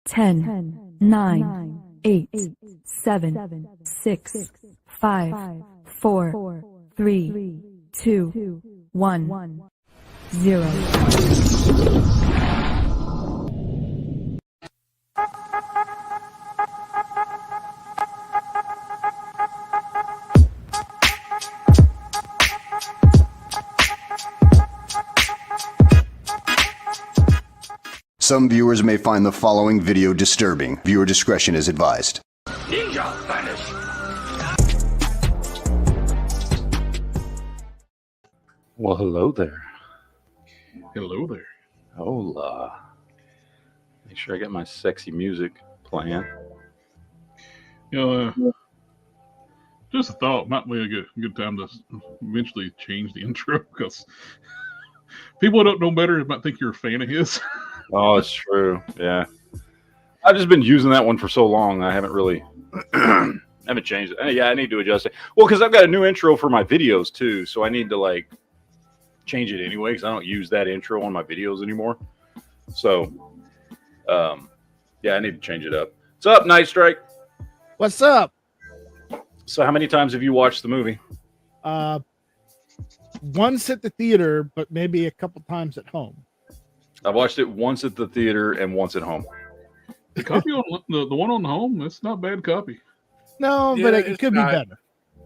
10, 9, 8, 7, 6, 5, 4, 3, 2, 1, 0. Some viewers may find the following video disturbing. Viewer discretion is advised. Ninja vanish. Well, hello there. Hello there. Hola. Make sure I get my sexy music playing. Just a thought, might be a good time to eventually change the intro because people who don't know better might think you're a fan of his. Oh, it's true. Yeah. I've just been using that one for so long. I haven't really haven't changed it. Yeah, I need to adjust it. Well, because I've got a new intro for my videos too, so I need to change it anyway because I don't use that intro on my videos anymore. So, yeah, I need to change it up. What's up, Night Strike? What's up? So, how many times have you watched the movie? Once at the theater, but maybe a couple times at home. I've watched it once at the theater and once at home. The copy on the one on the home, that's not a bad copy. No, but it could be better.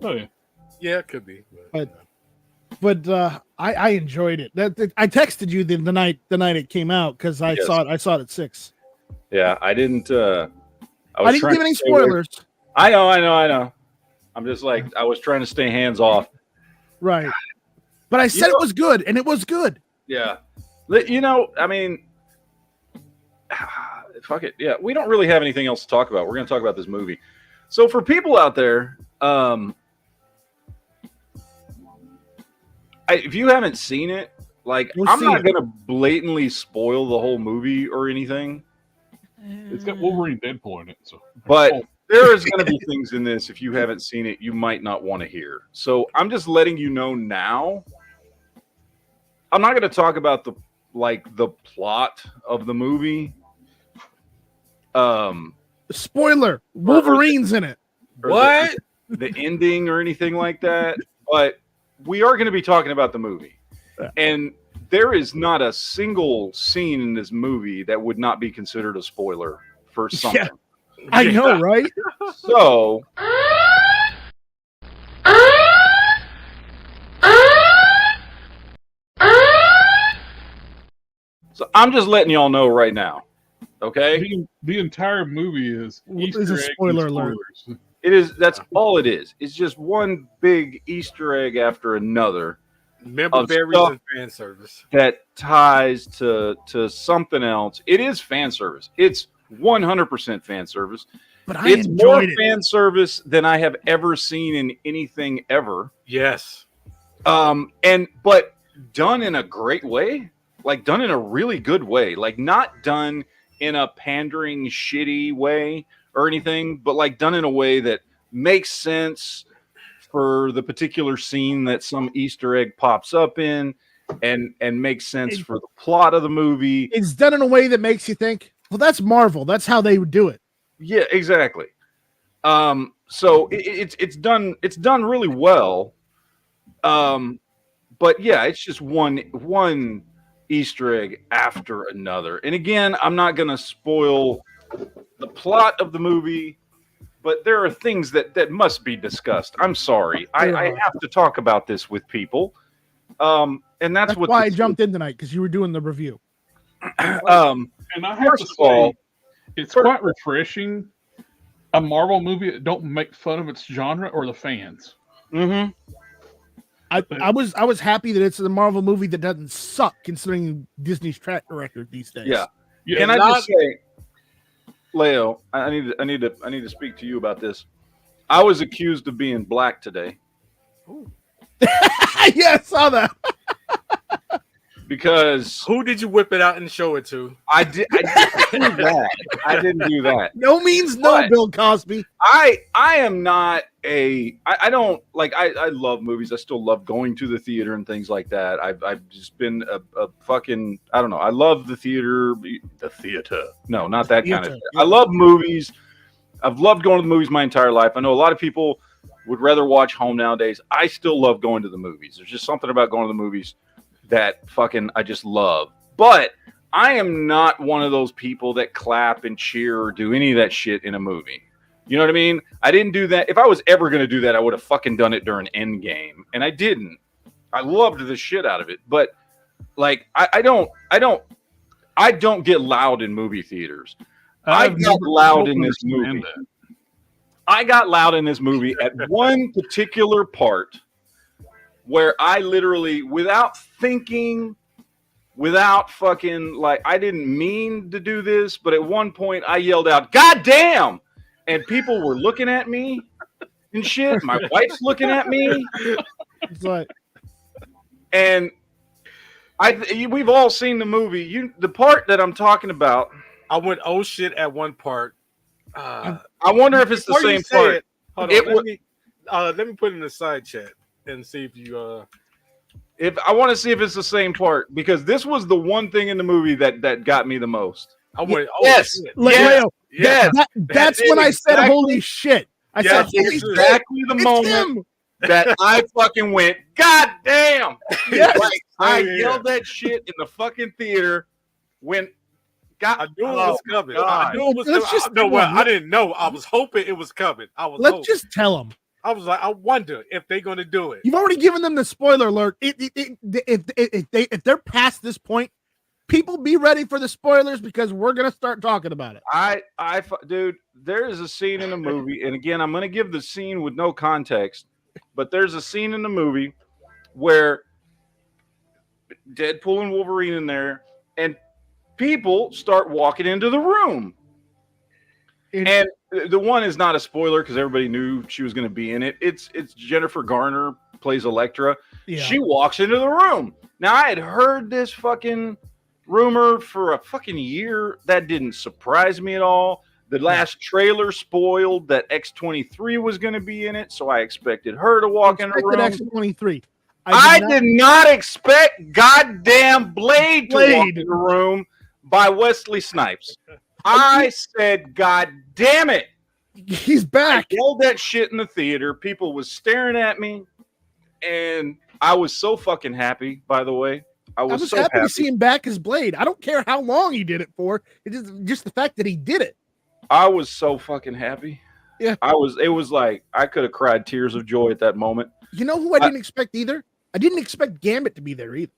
Oh yeah, yeah, it could be. But I enjoyed it. I texted you the night it came out because I saw it at 6. Yeah, I didn't. I didn't give any spoilers. I know. I'm just I was trying to stay hands off. Right. But I said it was good, and it was good. Yeah. I mean, fuck it. Yeah, we don't really have anything else to talk about. We're going to talk about this movie. So for people out there, if you haven't seen it, I'm not going to blatantly spoil the whole movie or anything. It's got Wolverine, Deadpool in it. So, but there is going to be things in this, if you haven't seen it, you might not want to hear. So I'm just letting you know now. I'm not going to talk about the plot of the movie. Spoiler: Wolverine's in it. What? The ending or anything like that. But we are going to be talking about the movie. And there is not a single scene in this movie that would not be considered a spoiler for something. Yeah, I know, right? So I'm just letting y'all know right now. Okay? The entire movie is Easter a spoiler alert. It is. That's all it is. It's just one big Easter egg after another. Member berries and fan service that ties to something else. It is fan service. It's 100% fan service. But it's more fan service than I have ever seen in anything ever. Yes. But done in a great way. Done in a really good way. Not done in a pandering, shitty way or anything, but done in a way that makes sense for the particular scene that some Easter egg pops up in and makes sense for the plot of the movie. It's done in a way that makes you think, well, that's Marvel. That's how they would do it. Yeah, exactly. So it's done really well. But yeah, it's just one Easter egg after another. And again, I'm not going to spoil the plot of the movie, but there are things that must be discussed. I'm sorry. I have to talk about this with people. And that's why I jumped in tonight, because you were doing the review. And I have to say, it's quite refreshing. A Marvel movie that don't make fun of its genre or the fans. Mm-hmm. I was happy that it's a Marvel movie that doesn't suck, considering Disney's track record these days. Yeah. Can I just say, Leo, I need to speak to you about this. I was accused of being black today. Yeah, I saw that. because Who did you whip it out and show it to? I didn't do that. I didn't do that. No means no, But- Bill Cosby. I am not I don't like I love movies. I still love going to the theater and things like that. I've just been a fucking I don't know. I love the theater. No, not that kind of shit. I love movies. I've loved going to the movies my entire life. I know a lot of people would rather watch home nowadays. I still love going to the movies. There's just something about going to the movies that fucking I just love. But I am not one of those people that clap and cheer or do any of that shit in a movie. You know what I mean? I didn't do that. If I was ever going to do that, I would have fucking done it during Endgame. And I didn't. I loved the shit out of it. But like, I don't get loud in movie theaters. I got loud in this movie. I got loud in this movie at one particular part where I literally, without thinking, without fucking, like, I didn't mean to do this, but at one point I yelled out, "God damn!" And people were looking at me and shit. My wife's looking at me. It's like, and we've all seen the movie. The part that I'm talking about. I went oh shit at one part. I wonder if it's the same part. Hold on, let me put it in the side chat and see if you. If I want to see if it's the same part, because this was the one thing in the movie that got me the most. I went, oh yes, shit. Leo, yes. That's when I said, "Holy shit!" I said, That's exactly the moment that I fucking went, "God damn!" Yes. Like, I yelled that shit in the fucking theater when. I knew it was coming. I knew it was Let's coming. just- No, well, I didn't know. I was hoping it was coming. Let's just tell them. I was like, I wonder if they're going to do it. You've already given them the spoiler alert. If they're past this point, people be ready for the spoilers because we're gonna start talking about it. Dude, there is a scene in the movie, and again, I'm gonna give the scene with no context, but there's a scene in the movie where Deadpool and Wolverine in there, and people start walking into the room. And the one is not a spoiler because everybody knew she was going to be in it. It's Jennifer Garner plays Elektra. Yeah. She walks into the room. Now, I had heard this fucking rumor for a fucking year. That didn't surprise me at all. The last trailer spoiled that X-23 was going to be in it, so I expected her to walk in the room. X-23. I did not expect goddamn Blade to walk in the room by Wesley Snipes. I said, "God damn it!" He's back. I yelled that shit in the theater. People was staring at me, and I was so fucking happy. By the way, I was so happy to see him back as Blade. I don't care how long he did it for. It is just the fact that he did it. I was so fucking happy. Yeah, It was like I could have cried tears of joy at that moment. You know who I didn't expect either? I didn't expect Gambit to be there either.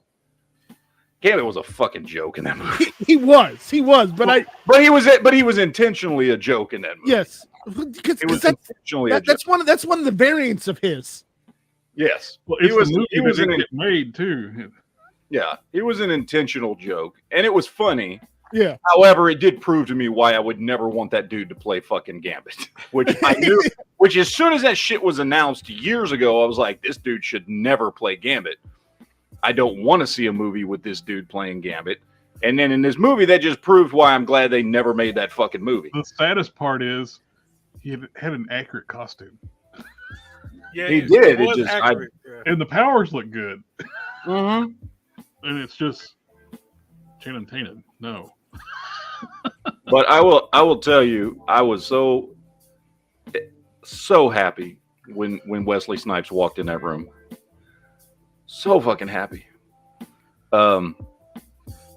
Gambit was a fucking joke in that movie. He was, but he was intentionally a joke in that movie. Yes, because intentionally that's one of the variants of his. Yes, well, he was made too. Yeah, it was an intentional joke, and it was funny. Yeah. However, it did prove to me why I would never want that dude to play fucking Gambit, which I knew. Which, as soon as that shit was announced years ago, I was like, this dude should never play Gambit. I don't want to see a movie with this dude playing Gambit. And then in this movie, that just proved why I'm glad they never made that fucking movie. The saddest part is he had an accurate costume. Yeah, he did. It just and the powers look good. Mm-hmm. And it's just Channing Tatum. No. But I will tell you, I was so happy when Wesley Snipes walked in that room. So fucking happy. The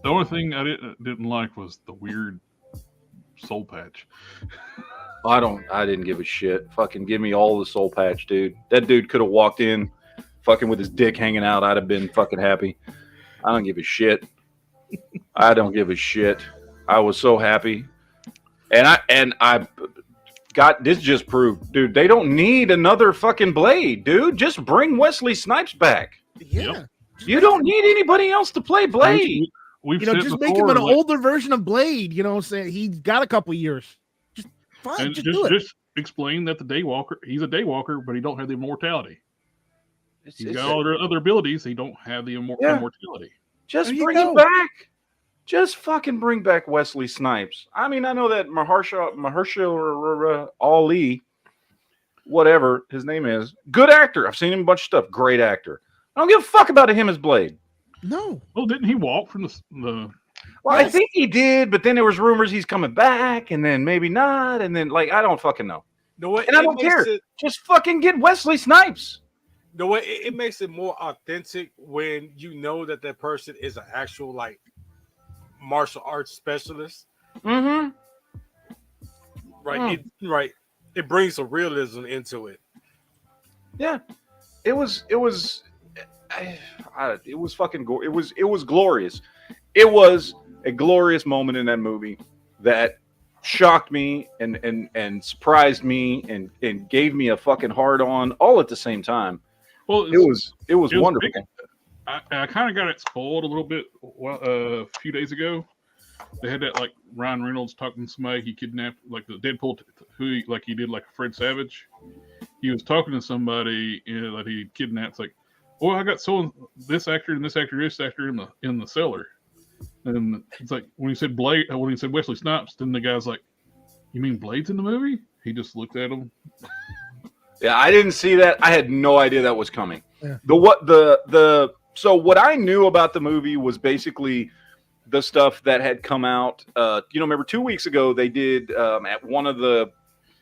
only thing I didn't like was the weird soul patch. I didn't give a shit. Fucking give me all the soul patch, dude. That dude could have walked in fucking with his dick hanging out. I'd have been fucking happy. I don't give a shit. I don't give a shit. I was so happy. And I got this just proved, dude, they don't need another fucking Blade, dude. Just bring Wesley Snipes back. Yeah. Yep. You don't need anybody else to play Blade. We've just make him an older version of Blade, saying he's got a couple years. Just fine, and just do it. Just explain that he's a daywalker, but he don't have the immortality. He's got all the other abilities. He don't have the immortality. Just There you bring go. him back. Just fucking bring back Wesley Snipes. I mean, I know that Mahershala Ali, whatever his name is, good actor. I've seen him in a bunch of stuff. Great actor. I don't give a fuck about him as Blade. No. Well, didn't he walk from the Well, I think he did, but then there was rumors he's coming back, and then maybe not, and then like I don't fucking know. The way And I don't care. Just fucking get Wesley Snipes. The way it makes it more authentic when you know that person is an actual like martial arts specialist. Mm-hmm. Right. It brings some realism into it. Yeah. It was fucking it was glorious. It was a glorious moment in that movie that shocked me and surprised me and gave me a fucking hard on all at the same time. Well, it was wonderful. I kind of got it spoiled a little bit a few days ago. They had that like Ryan Reynolds talking to somebody he kidnapped, like the Deadpool, he did like Fred Savage. He was talking to somebody that he kidnapped. It's like, oh, I got this actor and this actor in the cellar. And it's like when he said Wesley Snipes, then the guy's like, "You mean Blade's in the movie?" He just looked at him. Yeah, I didn't see that. I had no idea that was coming. Yeah. So what I knew about the movie was basically the stuff that had come out. Remember 2 weeks ago they did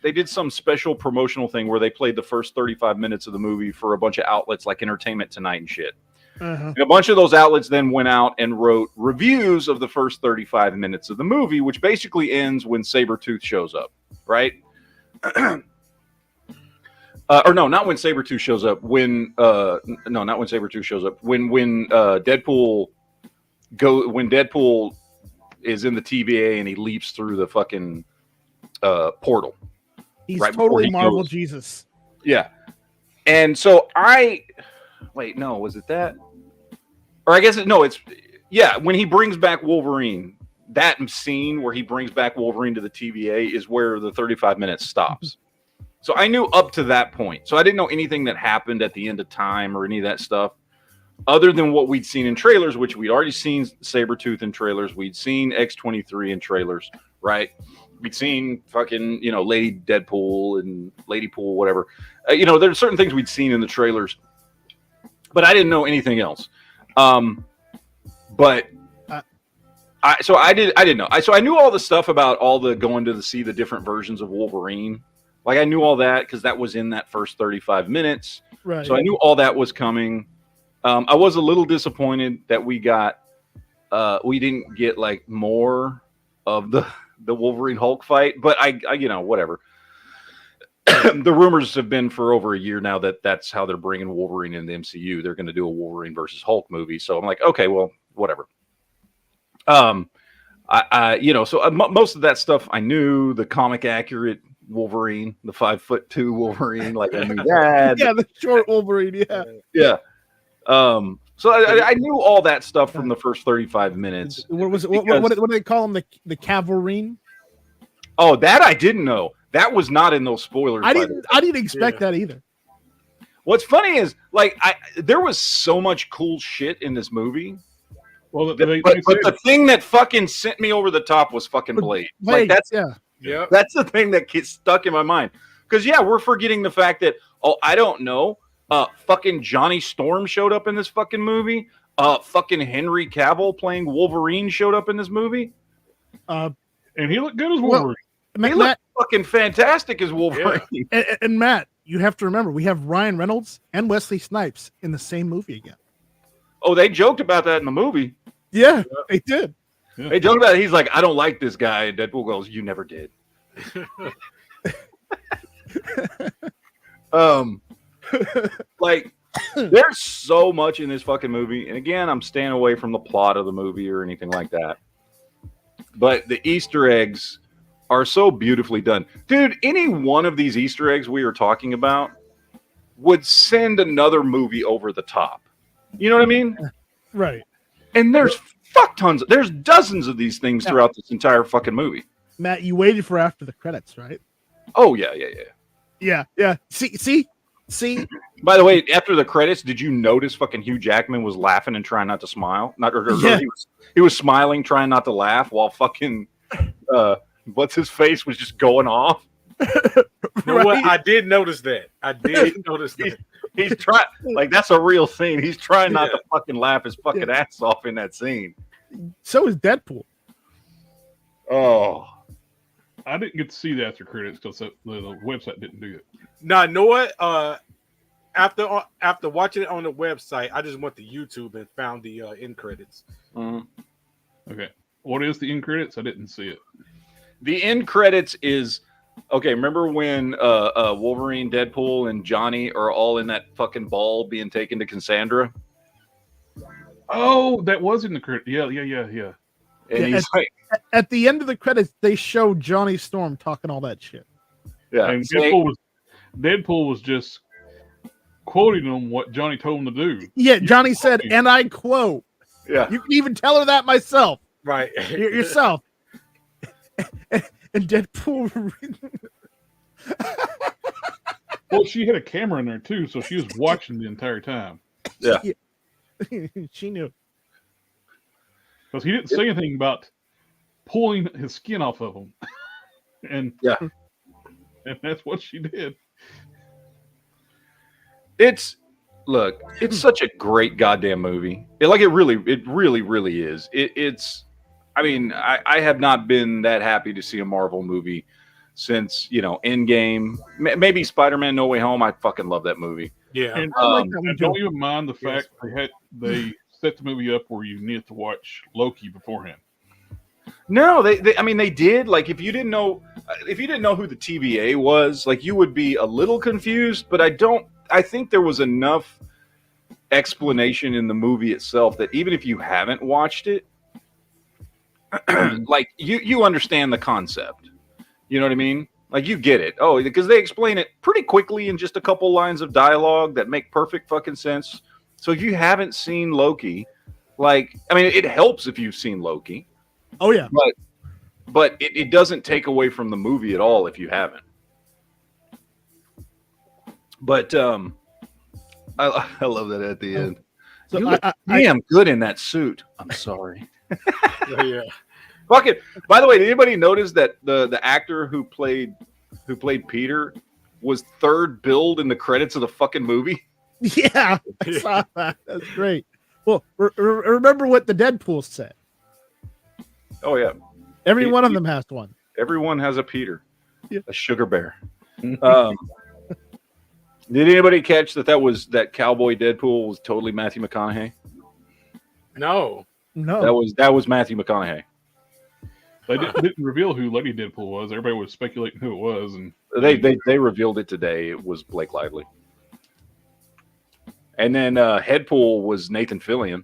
they did some special promotional thing where they played the first 35 minutes of the movie for a bunch of outlets like Entertainment Tonight and shit. Uh-huh. And a bunch of those outlets then went out and wrote reviews of the first 35 minutes of the movie, which basically ends when Sabretooth shows up, right? Or no, not when Sabretooth shows up. Not when Sabretooth shows up. When Deadpool is in the TVA and he leaps through the fucking portal. He's right totally he Marvel goes. Jesus. Yeah. And so was it that? Or I guess when he brings back Wolverine, that scene where he brings back Wolverine to the TVA is where the 35 minutes stops. So I knew up to that point. So I didn't know anything that happened at the end of time or any of that stuff other than what we'd seen in trailers, which we'd already seen Sabretooth in trailers. We'd seen X-23 in trailers, right? We'd seen fucking, Lady Deadpool and Lady Pool, whatever. There's certain things we'd seen in the trailers, but I didn't know anything else. I didn't know. So I knew all the stuff about all the going to see the different versions of Wolverine. Like I knew all that because that was in that first 35 minutes. Right. So I knew all that was coming. I was a little disappointed that we didn't get like more of the Wolverine Hulk fight, but I whatever. The rumors have been for over a year now that's how they're bringing Wolverine in the MCU. They're going to do a Wolverine versus Hulk movie. So I'm like, okay, well, whatever. Most of that stuff I knew. The comic accurate Wolverine, the 5'2" Wolverine, like I knew that. Yeah, the short Wolverine. Yeah. Yeah. So I knew all that stuff from the first 35 minutes. What do they call him? The Cavalrine? Oh, that I didn't know. That was not in those spoilers. I didn't expect that either. What's funny is there was so much cool shit in this movie. Well, but the thing that fucking sent me over the top was fucking Blade. That's the thing that gets stuck in my mind. Because we're forgetting the fact that I don't know. Fucking Johnny Storm showed up in this fucking movie. Fucking Henry Cavill playing Wolverine showed up in this movie. And he looked good as Wolverine. He looked fucking fantastic as Wolverine. Yeah. And Matt, you have to remember, we have Ryan Reynolds and Wesley Snipes in the same movie again. Oh, they joked about that in the movie. Yeah, they did. Yeah. They joked about it. He's like, I don't like this guy. And Deadpool goes, you never did. There's so much in this fucking movie. And again, I'm staying away from the plot of the movie or anything like that. But the Easter eggs are so beautifully done. Dude, any one of these Easter eggs we are talking about would send another movie over the top. You know what I mean? Right. And there's there's dozens of these things throughout this entire fucking movie. Matt, you waited for after the credits, right? Oh, yeah. Yeah. See, See, By the way, after the credits, did you notice fucking Hugh Jackman was laughing and trying not to smile? Yeah. He was smiling, trying not to laugh, while fucking what's his face was just going off. You know what? I did notice that. He's trying, like, that's a real scene. He's trying not to fucking laugh his fucking ass off in that scene. So is Deadpool. Oh, I didn't get to see the after credits because the website didn't do it. Now, know what? After watching it on the website, I just went to YouTube and found the end credits. Okay, what is the end credits? I didn't see it. The end credits is okay. Remember when Wolverine, Deadpool, and Johnny are all in that fucking ball being taken to Cassandra? Oh, that was in the credits. Yeah. And he's like, At the end of the credits, they show Johnny Storm talking all that shit. yeah. And Deadpool was just quoting him what Johnny told him to do. Yeah, Johnny said, and I quote. Yeah. You can even tell her that myself. Right. Yourself. And Deadpool. Well, she had a camera in there too, so she was watching the entire time. Yeah. She knew. Because he didn't say anything about pulling his skin off of him. and that's what she did. It's such a great goddamn movie. It really is. It's I mean, I have not been that happy to see a Marvel movie since, Endgame. Maybe Spider-Man No Way Home. I fucking love that movie. Yeah. And I don't even mind the fact they set the movie up where you needed to watch Loki beforehand. No, they did. Like, if you didn't know who the TVA was, like, you would be a little confused, but I think there was enough explanation in the movie itself that even if you haven't watched it, like, you understand the concept. You know what I mean? Like, you get it. Oh, because they explain it pretty quickly in just a couple lines of dialogue that make perfect fucking sense. So if you haven't seen Loki, like, I mean, it helps if you've seen Loki. Oh, yeah. But it doesn't take away from the movie at all if you haven't. But I love that at the end. So you look damn good in that suit. I'm sorry. Yeah. Fuck it. By the way, did anybody notice that the actor who played Peter was third billed in the credits of the fucking movie? Yeah, I saw that. That's great. Well, remember what the Deadpool said. Oh yeah, Every one of them has one. Everyone has a Peter, a sugar bear. Did anybody catch that cowboy Deadpool was totally Matthew McConaughey? No. That was Matthew McConaughey. They didn't reveal who Lady Deadpool was. Everybody was speculating who it was, and they revealed it today. It was Blake Lively. And then Headpool was Nathan Fillion.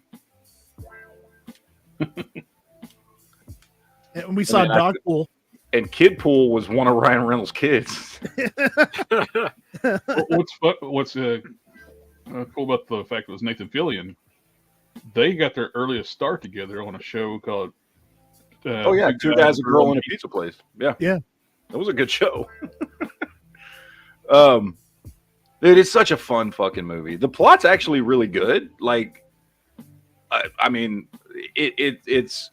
And we saw Dogpool. And Kidpool was one of Ryan Reynolds' kids. What's cool about the fact it was Nathan Fillion? They got their earliest start together on a show called Two Guys, a Girl in a Pizza Place. Yeah. That was a good show. Dude, it's such a fun fucking movie. The plot's actually really good. Like, I mean, it's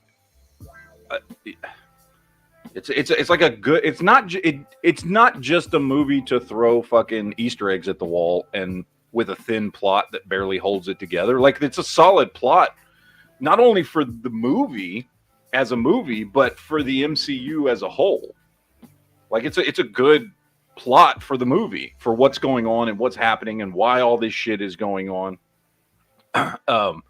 like a good. It's not just a movie to throw fucking Easter eggs at the wall and with a thin plot that barely holds it together. Like, it's a solid plot, not only for the movie as a movie, but for the MCU as a whole. Like, it's a good plot for the movie, for what's going on and what's happening and why all this shit is going on. The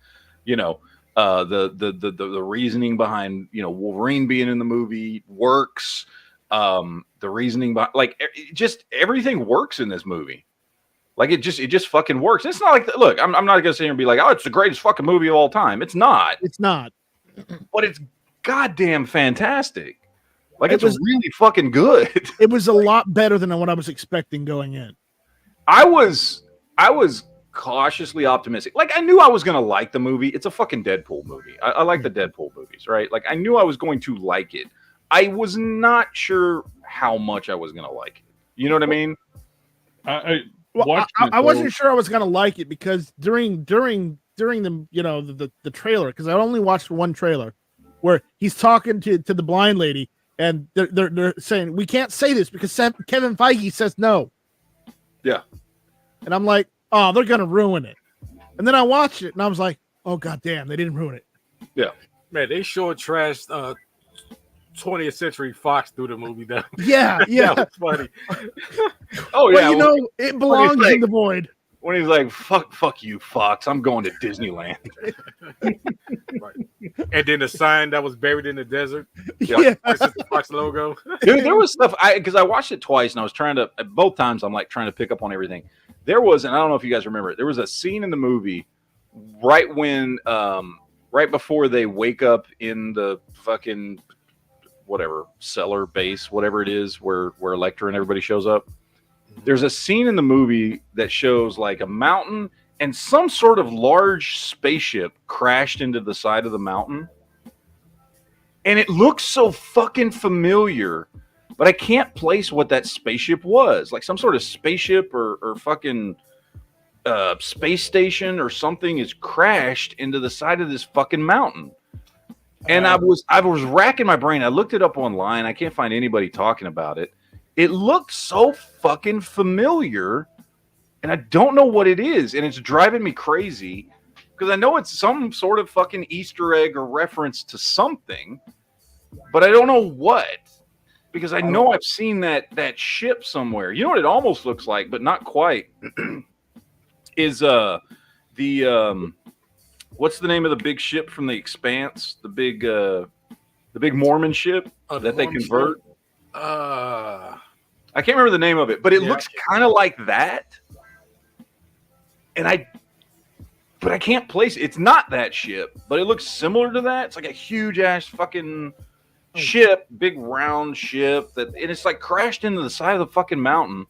reasoning behind, Wolverine being in the movie works. The reasoning behind, like, just everything works in this movie. Like, it just fucking works. It's not like, look, I'm not gonna sit here and be like, oh, it's the greatest fucking movie of all time. It's not. But it's goddamn fantastic. Like, it was really fucking good. It was a lot better than what I was expecting going in. I was cautiously optimistic. Like, I knew I was going to like the movie. It's a fucking Deadpool movie. I like the Deadpool movies, right? Like, I knew I was going to like it. I was not sure how much I was going to like it. You know what I mean? Well, I wasn't sure I was gonna like it because during the the trailer, because I only watched one trailer where he's talking to the blind lady and they're saying we can't say this because Kevin Feige says no. Yeah. And I'm like, oh, they're gonna ruin it. And then I watched it and I was like, oh god damn, they didn't ruin it. Yeah. Man, they sure trashed 20th Century Fox through the movie though. Yeah. That was funny. Oh yeah. Well, it belongs in the void. When he's like, fuck you, Fox. I'm going to Disneyland. Right. And then the sign that was buried in the desert. Yeah. The Fox logo. Dude, there was stuff because I watched it twice and I was trying to both times I'm like trying to pick up on everything. There was, and I don't know if you guys remember it, there was a scene in the movie right before they wake up in the fucking whatever cellar base, whatever it is, where Elektra and everybody shows up. There's a scene in the movie that shows like a mountain and some sort of large spaceship crashed into the side of the mountain. And it looks so fucking familiar, but I can't place what that spaceship was. Like some sort of spaceship or fucking space station or something is crashed into the side of this fucking mountain. And I was racking my brain. I looked it up online. I can't find anybody talking about it. It looked so fucking familiar, and I don't know what it is, and it's driving me crazy because I know it's some sort of fucking Easter egg or reference to something, but I don't know what. Because I know I've seen that ship somewhere. You know what it almost looks like, but not quite. Is the what's the name of the big ship from The Expanse? The big Mormon ship that they convert. I can't remember the name of it, but it looks kind of like that. And I can't place it. It's not that ship, but it looks similar to that. It's like a huge ass fucking ship, big round ship and it's like crashed into the side of the fucking mountain.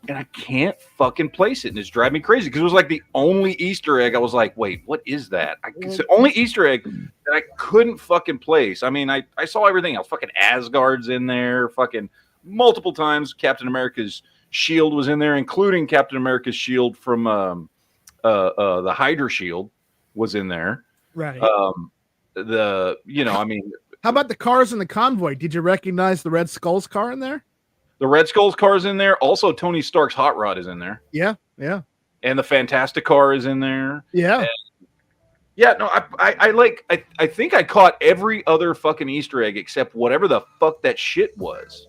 And I can't fucking place it, and it's driving me crazy because it was like the only Easter egg. I was like, wait, what is that? It's the only Easter egg that I couldn't fucking place. I mean, I saw everything else. Fucking Asgard's in there. Fucking multiple times Captain America's shield was in there, including Captain America's shield from the Hydra shield was in there. Right. I mean, how about the cars in the convoy? Did you recognize the Red Skull's car in there? The Red Skull's car is in there. Also, Tony Stark's hot rod is in there. Yeah. And the Fantastic car is in there. Yeah. I think I caught every other fucking Easter egg except whatever the fuck that shit was.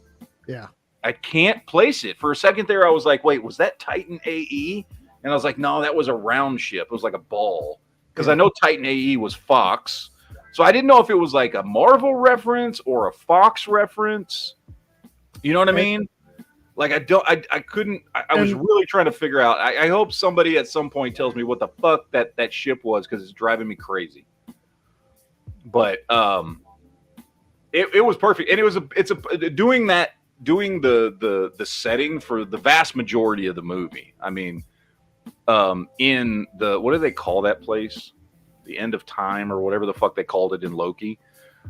Yeah. I can't place it. For a second there, I was like, wait, was that Titan AE? And I was like, no, that was a round ship. It was like a ball. Because I know Titan AE was Fox. So I didn't know if it was like a Marvel reference or a Fox reference. You know what I mean? Like I was really trying to figure out. I hope somebody at some point tells me what the fuck that ship was because it's driving me crazy. But it was perfect, and doing the setting for the vast majority of the movie. I mean, in the what do they call that place? The End of Time or whatever the fuck they called it in Loki.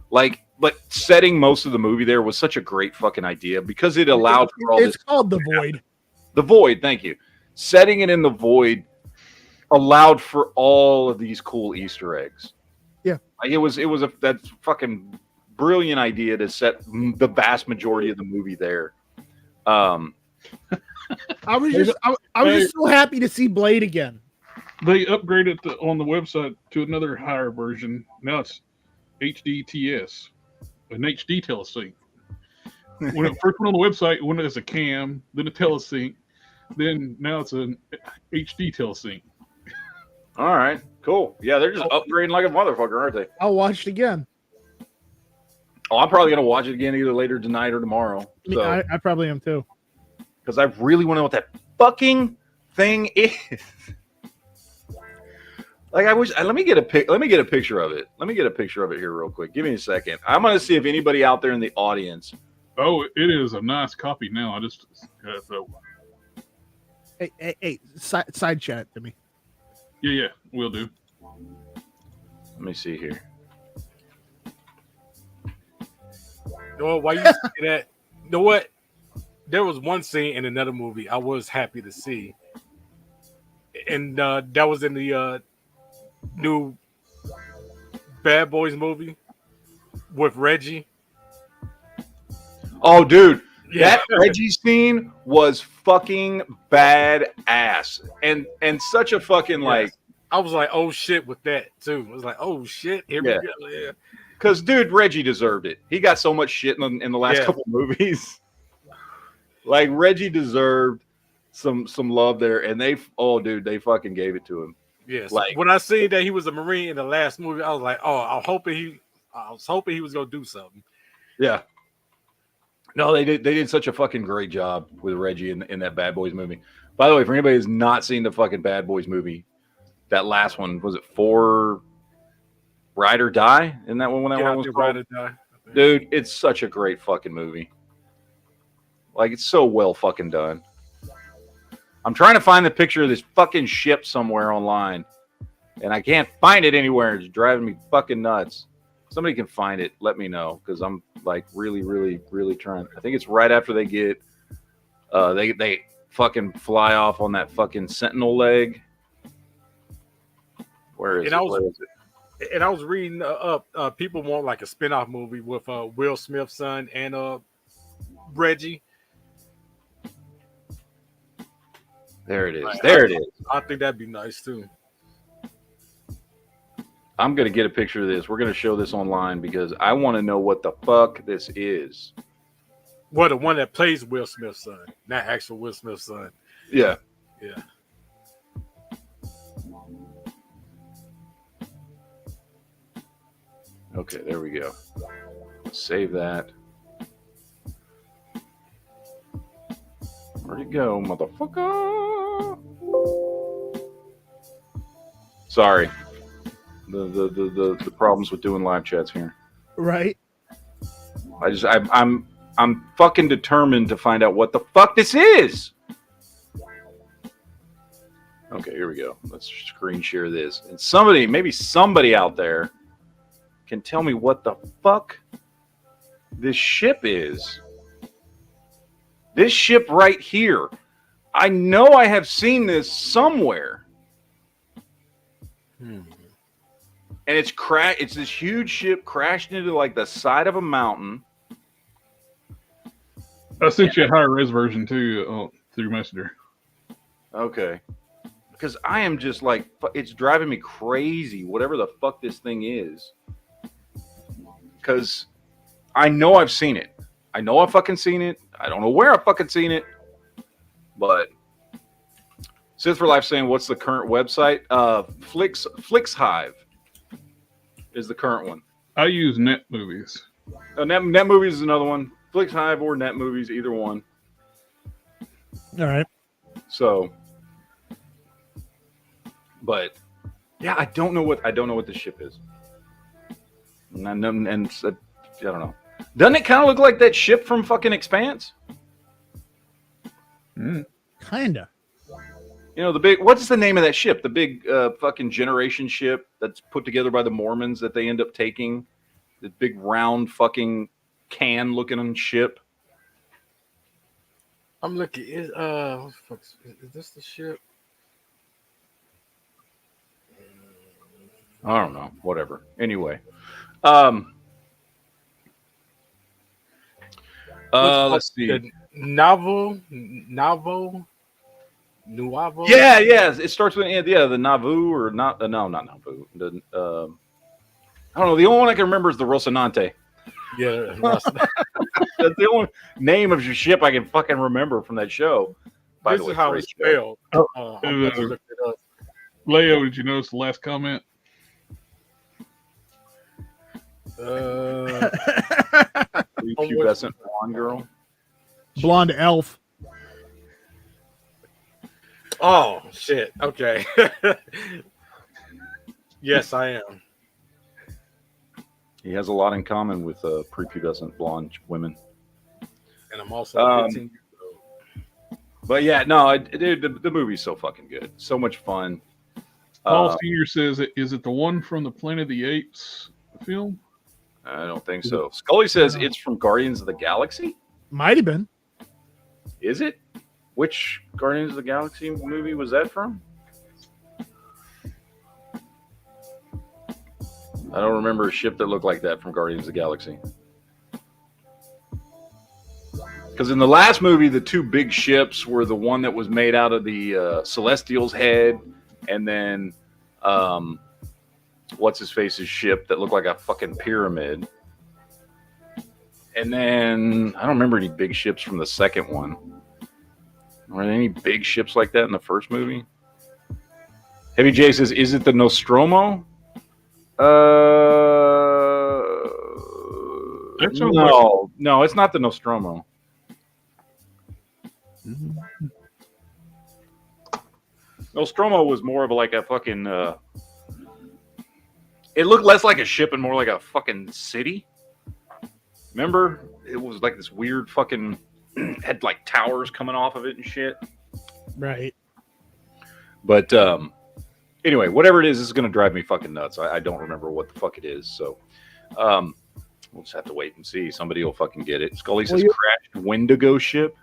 Like, but setting most of the movie there was such a great fucking idea because it allowed for all this. It's called the Void. The Void, thank you. Setting it in the Void allowed for all of these cool Easter eggs. Yeah, like it was that fucking brilliant idea to set the vast majority of the movie there. I was just so happy to see Blade again. They upgraded on the website to another higher version. Now it's HDTS, an HD telesync. When it first went on the website, it went as a cam, then a telesync, then now it's an HD telesync. All right, cool. Yeah, they're just upgrading like a motherfucker, aren't they? I'll watch it again. Oh, I'm probably gonna watch it again either later tonight or tomorrow. So. I probably am too. Because I really want to know what that fucking thing is. Like I wish. Let me get a picture of it. Let me get a picture of it here real quick. Give me a second. I'm gonna see if anybody out there in the audience. Oh, it is a nice copy now. I just Hey, side chat it to me. Yeah, we'll do. Let me see here. You know why you say that? You know what? there was one scene in another movie I was happy to see, and that was in the new Bad Boys movie with Reggie. Oh, dude, Yeah. that Reggie scene was fucking badass, and such a fucking like. I was like, oh shit, with that too. I was like, oh shit, here we go. Yeah. Because, dude, Reggie deserved it. He got so much shit in the last couple movies. Like, Reggie deserved some love there, and they fucking gave it to him. Yes. Like, when I seen that he was a Marine in the last movie, I was like, oh, I was hoping he was gonna do something. Yeah. No, they did such a fucking great job with Reggie in that Bad Boys movie. By the way, for anybody who's not seen the fucking Bad Boys movie, that last one, was it For Ride or Die? Isn't that one? When that one was Ride or Die. Dude, it's such a great fucking movie. Like, it's so well fucking done. I'm trying to find the picture of this fucking ship somewhere online, and I can't find it anywhere. It's driving me fucking nuts. Somebody can find it. Let me know, because I'm like really, really, really trying. I think it's right after they get, they fucking fly off on that fucking Sentinel leg. Where is it? And I was reading people want like a spin-off movie with Will Smith's son and Reggie. There it is. Like, there it is. I think that'd be nice too. I'm going to get a picture of this. We're going to show this online because I want to know what the fuck this is. Well, the one that plays Will Smith's son, not actual Will Smith's son. Yeah. Yeah. Okay, there we go. Save that. Where'd it go, motherfucker? Sorry. The problems with doing live chats here. Right. I'm fucking determined to find out what the fuck this is. Okay, here we go. Let's screen share this. And maybe somebody out there can tell me what the fuck this ship is. This ship right here. I know I have seen this somewhere. And it's it's this huge ship crashed into like the side of a mountain. I sent you a higher res version too through Messenger. Okay. Because I am just like, it's driving me crazy, whatever the fuck this thing is. Because I know I've seen it. I know I've fucking seen it. I don't know where I've fucking seen it. But Sith for Life saying, what's the current website? Flix Hive is the current one. I use Net Movies. Net Movies is another one. Flix Hive or Net Movies, either one. All right. So, but yeah, I don't know what this ship is. And I don't know. Doesn't it kind of look like that ship from fucking Expanse? Kinda. You know, what's the name of that ship? The big fucking generation ship that's put together by the Mormons that they end up taking. The big round fucking can looking ship. I'm looking. What the fuck is this the ship? I don't know. Whatever. Anyway. Let's see. Nuavo. Yeah. It starts with the Nauvoo or not? No, not Nauvoo. I don't know. The only one I can remember is the Rocinante. Yeah, that's the only name of your ship I can fucking remember from that show. By this the way, is how it's spelled. I'm about to look it up. Leo, did you notice the last comment? Pubescent blonde girl. Blonde elf. Oh shit. Okay. Yes, I am. He has a lot in common with prepubescent blonde women. And I'm also 15 years old. But yeah, no, dude, the movie's so fucking good. So much fun. Paul Senior says, is it the one from the Planet of the Apes film? I don't think so. Scully says it's from Guardians of the Galaxy. Might have been. Is it? Which Guardians of the Galaxy movie was that from? I don't remember a ship that looked like that from Guardians of the Galaxy. Because in the last movie, the two big ships were the one that was made out of the Celestial's head, and then what's his face's ship that looked like a fucking pyramid. And then I don't remember any big ships from the second one. Were there any big ships like that in the first movie? Heavy J says, "Is it the Nostromo?" No, it's not the Nostromo. Nostromo was more of like a fucking. It looked less like a ship and more like a fucking city. Remember, it was like this weird fucking had like towers coming off of it and shit. Right. But anyway, whatever it is going to drive me fucking nuts. I don't remember what the fuck it is. So we'll just have to wait and see. Somebody will fucking get it. Scully says crashed Wendigo ship.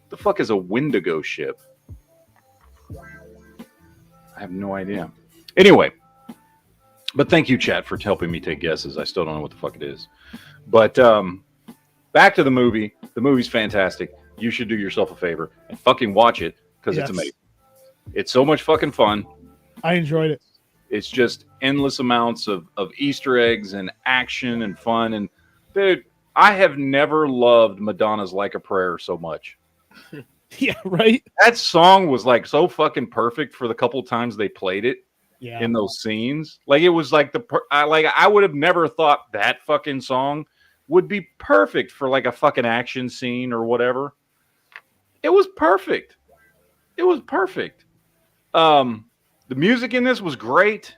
The fuck is a Wendigo ship? I have no idea. Anyway, but thank you, chat, for helping me take guesses. I still don't know what the fuck it is. But back to the movie. The movie's fantastic. You should do yourself a favor and fucking watch it because it's amazing. It's so much fucking fun. I enjoyed it. It's just endless amounts of Easter eggs and action and fun. And dude, I have never loved Madonna's Like a Prayer so much. Yeah, right? That song was like so fucking perfect for the couple times they played it in those scenes. Like it was like I would have never thought that fucking song would be perfect for like a fucking action scene or whatever. It was perfect. It was perfect. The music in this was great.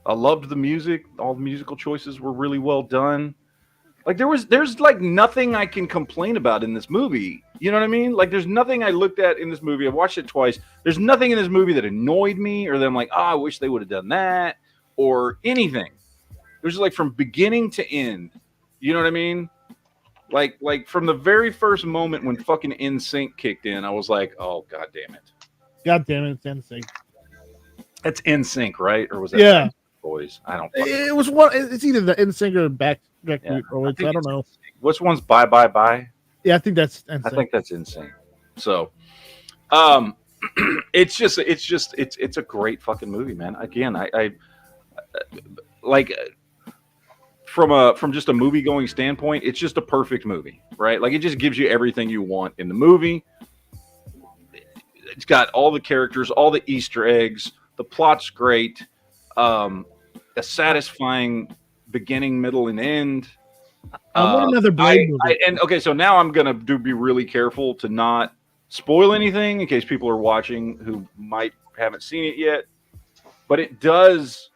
I loved the music. All the musical choices were really well done. Like there's like nothing I can complain about in this movie. You know what I mean? Like there's nothing I looked at in this movie. I've watched it twice. There's nothing in this movie that annoyed me or that I'm like, oh, I wish they would have done that or anything. It was just like from beginning to end. You know what I mean? Like from the very first moment when fucking NSYNC kicked in, I was like, oh, God damn it. God damn it, it's NSYNC. That's NSYNC, right? Or was that Boys? I don't know. It was one. It's either the NSYNC or Backstreet Boys. I don't know. Which one's Bye Bye Bye? Yeah, I think that's NSYNC. I think that's NSYNC. So, it's a great fucking movie, man. Again, I like from just a movie going standpoint, it's just a perfect movie, right? Like it just gives you everything you want in the movie. It's got all the characters, all the Easter eggs. The plot's great. A satisfying beginning, middle, and end. I want another Blade movie. So now I'm gonna be really careful to not spoil anything in case people are watching who haven't seen it yet. But it does.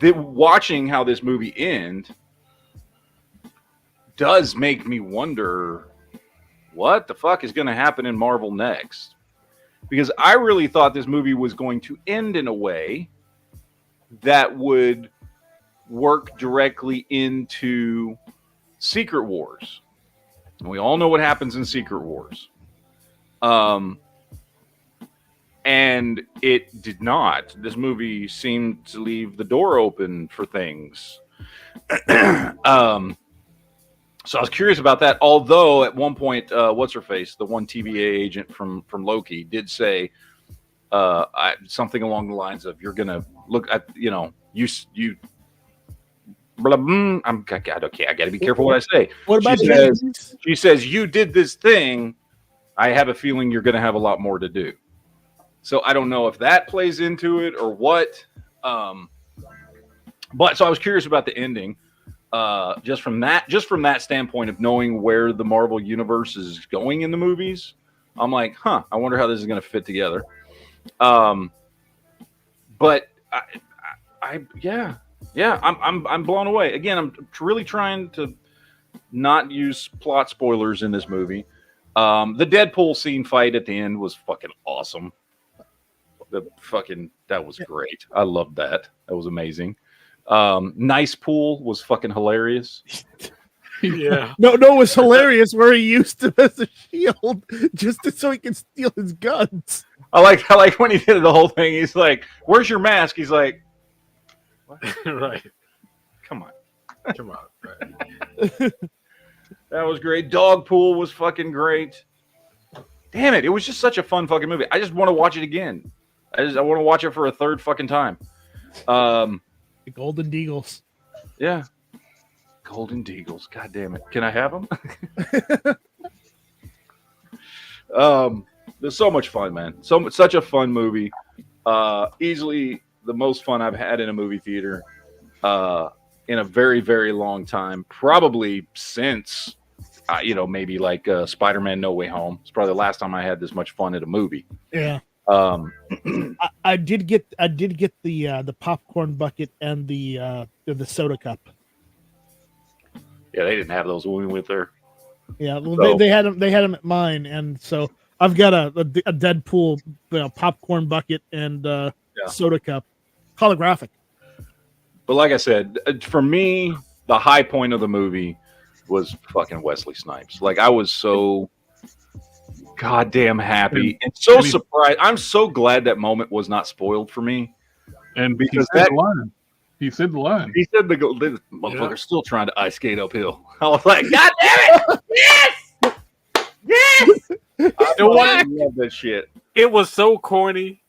Watching how this movie ends does make me wonder what the fuck is going to happen in Marvel next. Because I really thought this movie was going to end in a way that would work directly into Secret Wars. And we all know what happens in Secret Wars. And it did not. This movie seemed to leave the door open for things. So I was curious about that. Although at one point, what's her face, the one TVA agent from Loki, did say something along the lines of, "You're gonna look at, you." Blah, blah, I gotta be careful what I say. What about she says, "You did this thing. I have a feeling you're gonna have a lot more to do." So I don't know if that plays into it or what. But so I was curious about the ending. Just from that standpoint of knowing where the Marvel universe is going in the movies, I'm like, I wonder how this is going to fit together. But I'm blown away. Again, I'm really trying to not use plot spoilers in this movie. The Deadpool scene fight at the end was fucking awesome. That was great. I loved that. That was amazing. Nice Pool was fucking hilarious. Yeah. No, it was hilarious where he used him as a shield so he can steal his guns. I like when he did the whole thing. He's like, "Where's your mask?" He's like, Right. "Come on." Come on. Right. That was great. Dogpool was fucking great. Damn it. It was just such a fun fucking movie. I just want to watch it again. I want to watch it for a third fucking time. The Golden Deagles. Yeah. Golden Deagles. God damn it. Can I have them? There's so much fun, man. Such a fun movie. Easily the most fun I've had in a movie theater in a very, very long time. Probably since, maybe like Spider-Man No Way Home. It's probably the last time I had this much fun at a movie. Yeah. I did get the popcorn bucket and the soda cup. Yeah, they didn't have those when we went there. Yeah, well, So- they had them at mine, and so I've got a Deadpool popcorn bucket and soda cup, holographic. But like I said, for me, the high point of the movie was fucking Wesley Snipes. Like, I was so goddamn happy and so surprised. I'm so glad that moment was not spoiled for me. And Because he said that- the line. He said the line. He said this motherfucker's still trying to ice skate uphill. I was like, God damn it! Yes! Yes! I love that shit. It was so corny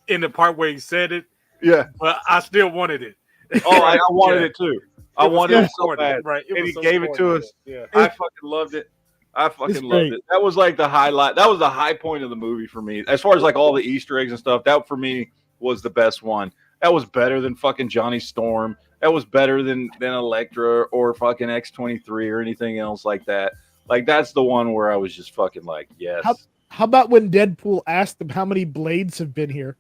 in the part where he said it, Yeah. but I still wanted it. Oh, I wanted it too. I It was wanted it so corny, bad. right? And was he so gave it to corny. us. Yeah. I fucking loved it. I fucking It's loved great. it. That was like the highlight. That was the high point of the movie for me. As far as like all the Easter eggs and stuff, that for me was the best one. That was better than fucking Johnny Storm. That was better than Elektra or fucking X-23 or anything else like that. Like, that's the one where I was just fucking like, yes. How about when Deadpool asked him how many blades have been here?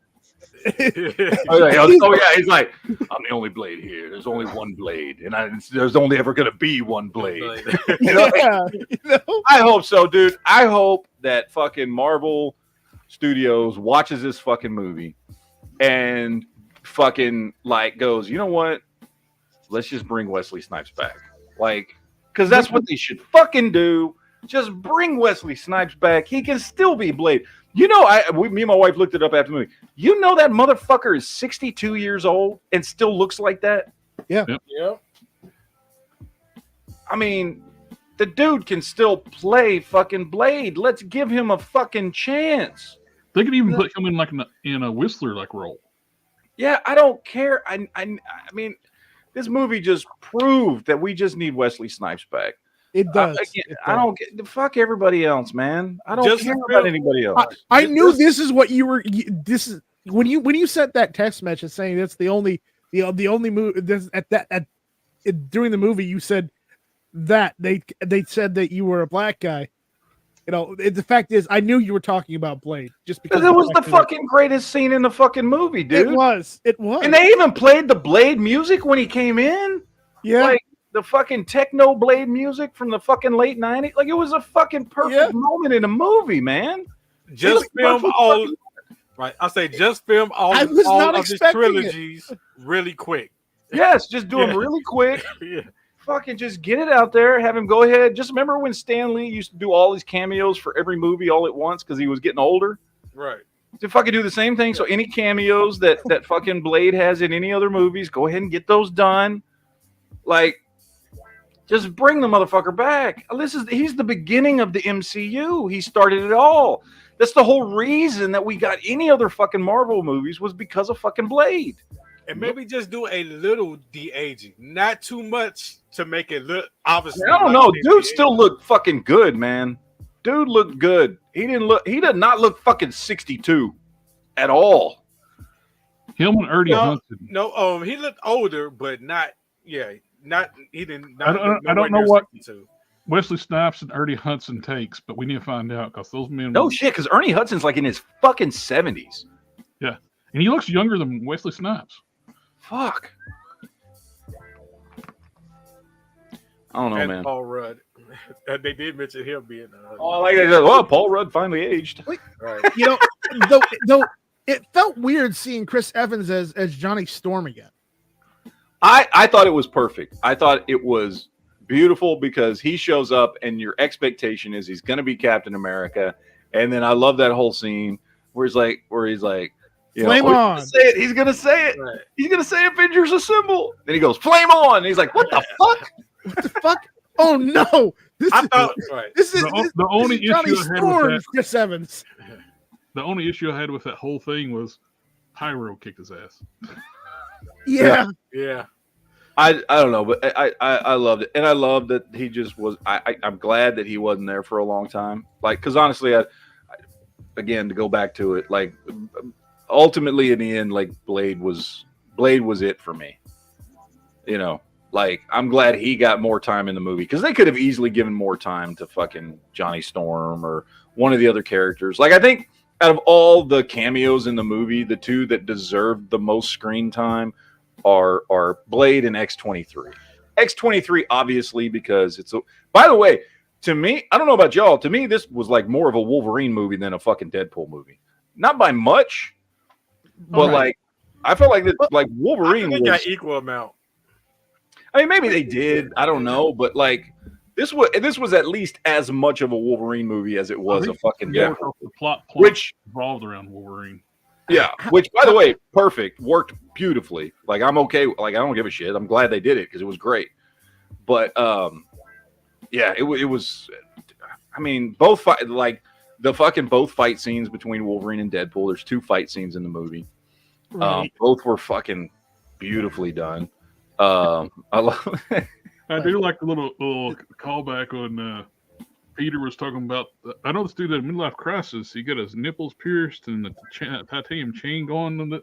Oh yeah, he's like, I'm the only blade here. There's only one blade, and there's only ever gonna be one blade. You know? Yeah, I hope so, dude. I hope that fucking Marvel Studios watches this fucking movie and fucking like goes, you know what? Let's just bring Wesley Snipes back. Like, because that's what they should fucking do. Just bring Wesley Snipes back. He can still be Blade. You know, me and my wife looked it up after the movie. You know that motherfucker is 62 years old and still looks like that? Yeah. Yep. I mean, the dude can still play fucking Blade. Let's give him a fucking chance. They could even put him in like in a Whistler like role. Yeah, I don't care. I mean, this movie just proved that we just need Wesley Snipes back. It does. I don't get fuck everybody else, man. I don't Just care feel- about anybody else. I knew this is what you were. This is when you sent that text message saying that's the only movie. During the movie, you said that they said that you were a black guy. You know, the fact is, I knew you were talking about Blade just because Because it was the fucking greatest scene in the fucking movie, dude. It was. And they even played the Blade music when he came in. Yeah. Like the fucking techno Blade music from the fucking late 90s. Like, it was a fucking perfect moment in a movie, man. Just It was film perfect all. fucking- Right, I say just film all, I was all not of his expecting it. trilogies really quick. Yes, just do them Yeah. really quick. Yeah. Fucking just get it out there. Have him go ahead. Just remember when Stan Lee used to do all these cameos for every movie all at once because he was getting older? Right. To fucking do the same thing. So any cameos that fucking Blade has in any other movies, go ahead and get those done. Like, just bring the motherfucker back. He's the beginning of the MCU. He started it all. That's the whole reason that we got any other fucking Marvel movies was because of fucking Blade. And maybe just do a little de-aging, not too much to make it look obviously. I don't like know. they Dude de-aged. still looked fucking good, man. Dude looked good. He did not look fucking 62 at all. Him and Ernie Hudson. No, he looked older, but not. Yeah, not. He didn't. Not, I don't know nowhere what- near 62. Wesley Snipes and Ernie Hudson takes, but we need to find out because those men. No shit, because Ernie Hudson's like in his fucking 70s. Yeah, and he looks younger than Wesley Snipes. Fuck. I don't know, And man. Paul Rudd. They did mention him being. Oh, I like that. Well, Paul Rudd finally aged. Right. You know, though it felt weird seeing Chris Evans as Johnny Storm again. I thought it was perfect. I thought it was beautiful because he shows up and your expectation is he's going to be Captain America. And then I love that whole scene where he's like, you Flame know, on. He's going to say it. Right. He's going to say Avengers Assemble. Then he goes, flame on. And he's like, what the fuck? What the fuck? Oh no! I thought right. This is The only this is Johnny issue I had with Storm, that- Chris Evans. The only issue I had with that whole thing was Pyro kicked his ass. Yeah. Yeah. I don't know, but I loved it. And I love that he just was, I'm glad that he wasn't there for a long time. Like, because honestly, again, to go back to it, like, ultimately in the end, like, Blade was it for me. You know, like, I'm glad he got more time in the movie because they could have easily given more time to fucking Johnny Storm or one of the other characters. Like, I think out of all the cameos in the movie, the two that deserved the most screen time are Blade and X-23. X-23, obviously, because it's a, by the way, to me, I don't know about y'all, to me, this was like more of a Wolverine movie than a fucking Deadpool movie. Not by much, but like, I felt like that, like Wolverine They was got equal amount. I mean, maybe they did. I don't know, but like this was at least as much of a Wolverine movie as it was a fucking Deadpool. The plot Which revolved around Wolverine. yeah, which by the way, perfect, worked beautifully. Like I'm okay. Like I don't give a shit. I'm glad they did it because it was great. But yeah, it was. I mean, both like the fucking both fight scenes between Wolverine and Deadpool. There's 2 fight scenes in the movie. Right. Both were fucking beautifully done. I love. I do like the little callback when Peter was talking about. I know this dude at midlife crisis. He got his nipples pierced and the titanium chain going on the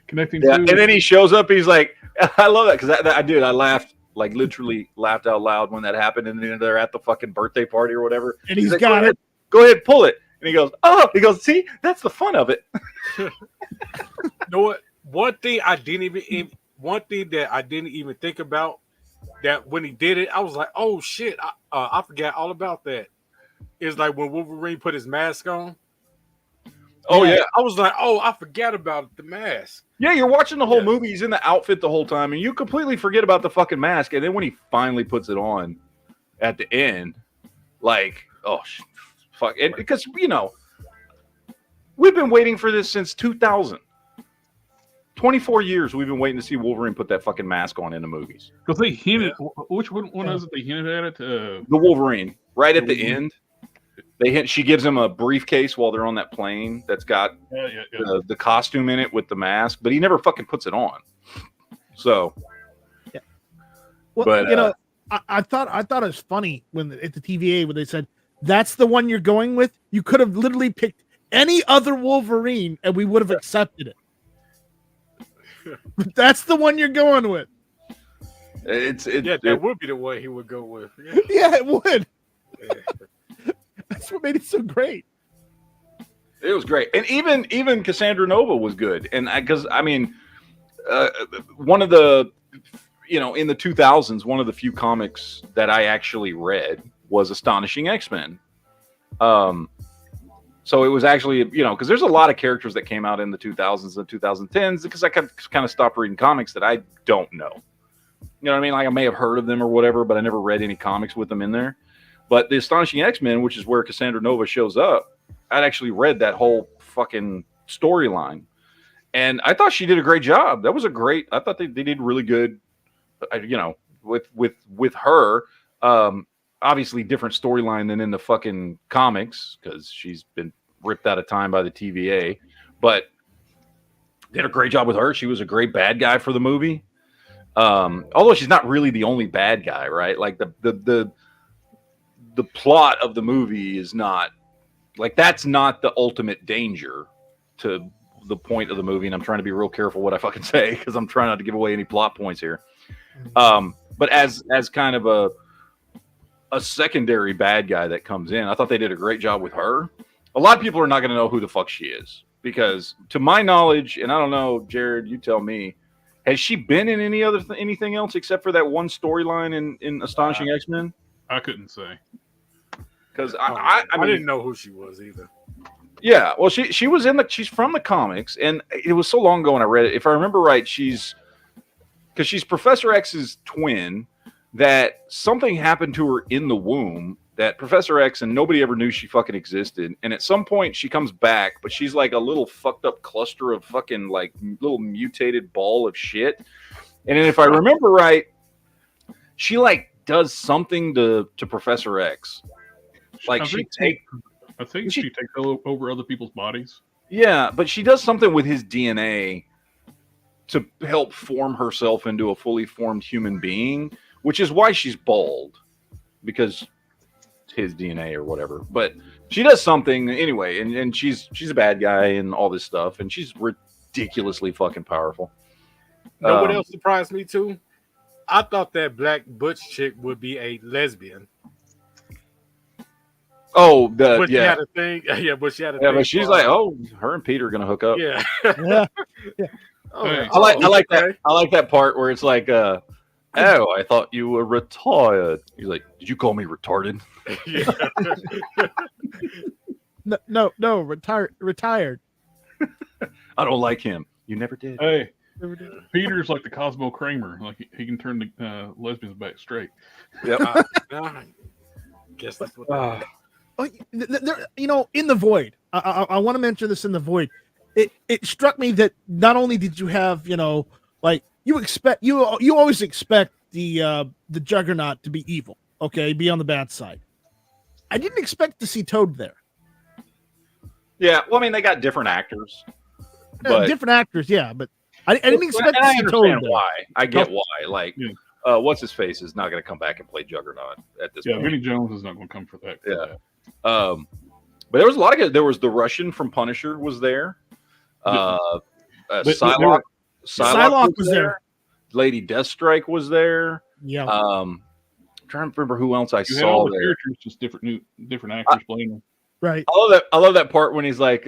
connecting. Yeah, to and then he shows up. He's like, I love that because I did. I laughed, like literally laughed out loud when that happened. And then they're at the fucking birthday party or whatever. And he's like, got it. Go ahead, pull it. And he goes, oh, he goes, see, that's the fun of it. You know what? One thing that I didn't even think about, that when he did it, I was like, oh shit, I forgot all about that. It's like when Wolverine put his mask on. Oh yeah. I was like, oh, I forgot about the mask. Yeah, you're watching the whole movie. He's in the outfit the whole time, and you completely forget about the fucking mask. And then when he finally puts it on at the end, like, oh fuck, and because you know we've been waiting for this since 2000. 24 years we've been waiting to see Wolverine put that fucking mask on in the movies. Because they hinted, which one was it? They hinted at it. The Wolverine, right at the end. She gives him a briefcase while they're on that plane that's got the costume in it with the mask, but he never fucking puts it on. So, yeah. Well, but you know, I thought it was funny when at the TVA when they said that's the one you're going with. You could have literally picked any other Wolverine and we would have accepted it. But that's the one you're going with. That would be the one he would go with. Yeah, it would. That's what made it so great. It was great, and even Cassandra Nova was good, and because I mean, one of the, you know, in the 2000s, one of the few comics that I actually read was Astonishing X-Men. So it was actually, you know, because there's a lot of characters that came out in the 2000s and 2010s because I kind of stopped reading comics that I don't know. You know what I mean? Like I may have heard of them or whatever, but I never read any comics with them in there. But the Astonishing X-Men, which is where Cassandra Nova shows up, I'd actually read that whole fucking storyline. And I thought she did a great job. I thought they did really good, you know, with her. Obviously different storyline than in the fucking comics because she's been ripped out of time by the TVA, but did a great job with her. She was a great bad guy for the movie. Although she's not really the only bad guy, right? Like the plot of the movie is not like, that's not the ultimate danger to the point of the movie. And I'm trying to be real careful what I fucking say because I'm trying not to give away any plot points here. But as kind of a secondary bad guy that comes in, I thought they did a great job with her. A lot of people are not going to know who the fuck she is because, to my knowledge, and I don't know, Jared, you tell me, has she been in anything else except for that one storyline in Astonishing X-Men? I couldn't say because I didn't know who she was either. Yeah, well, she's from the comics, and it was so long ago when I read it. If I remember right, she's Professor X's twin. that something happened to her in the womb that Professor X and nobody ever knew she fucking existed. And at some point she comes back, but she's like a little fucked up cluster of fucking like little mutated ball of shit. And then if I remember right, she like does something to Professor X. Like I think she takes over other people's bodies. Yeah, but she does something with his DNA to help form herself into a fully formed human being, which is why she's bald, because it's his DNA or whatever. But she does something anyway, and she's a bad guy and all this stuff, and she's ridiculously fucking powerful. Know what else surprised me too? I thought that black butch chick would be a lesbian. Oh, But she had a thing. Yeah, but she had a thing. Yeah, but she's like, oh, her and Pete are gonna hook up. Yeah. Yeah. Oh, Hey. I like that. okay. I like that part where it's like, oh, I thought you were retired. He's like, did you call me retarded? Yeah. No, retired. I don't like him. You never did. Hey, Peter's like the Cosmo Kramer. Like he can turn the lesbians back straight. Yep. Guess that's what. Oh, in the void. I want to mention this in the void. It struck me that not only did you have, like you always expect the Juggernaut to be evil, okay, be on the bad side. I didn't expect to see Toad there. Yeah. Well, I mean, they got different actors, but Different actors, yeah, but I didn't expect to I see Toad understand there. why. I get why. Like, Yeah. what's his face is not going to come back and play Juggernaut at this Yeah, point. Vinnie Jones is not going to come for that. Yeah. But there was a lot of. There was the Russian from Punisher was there. Psylocke was there. Lady Deathstrike was there. Yeah. I'm trying to remember who else I You had all saw the there. characters, just different actors playing them. Right. I love that part when he's like,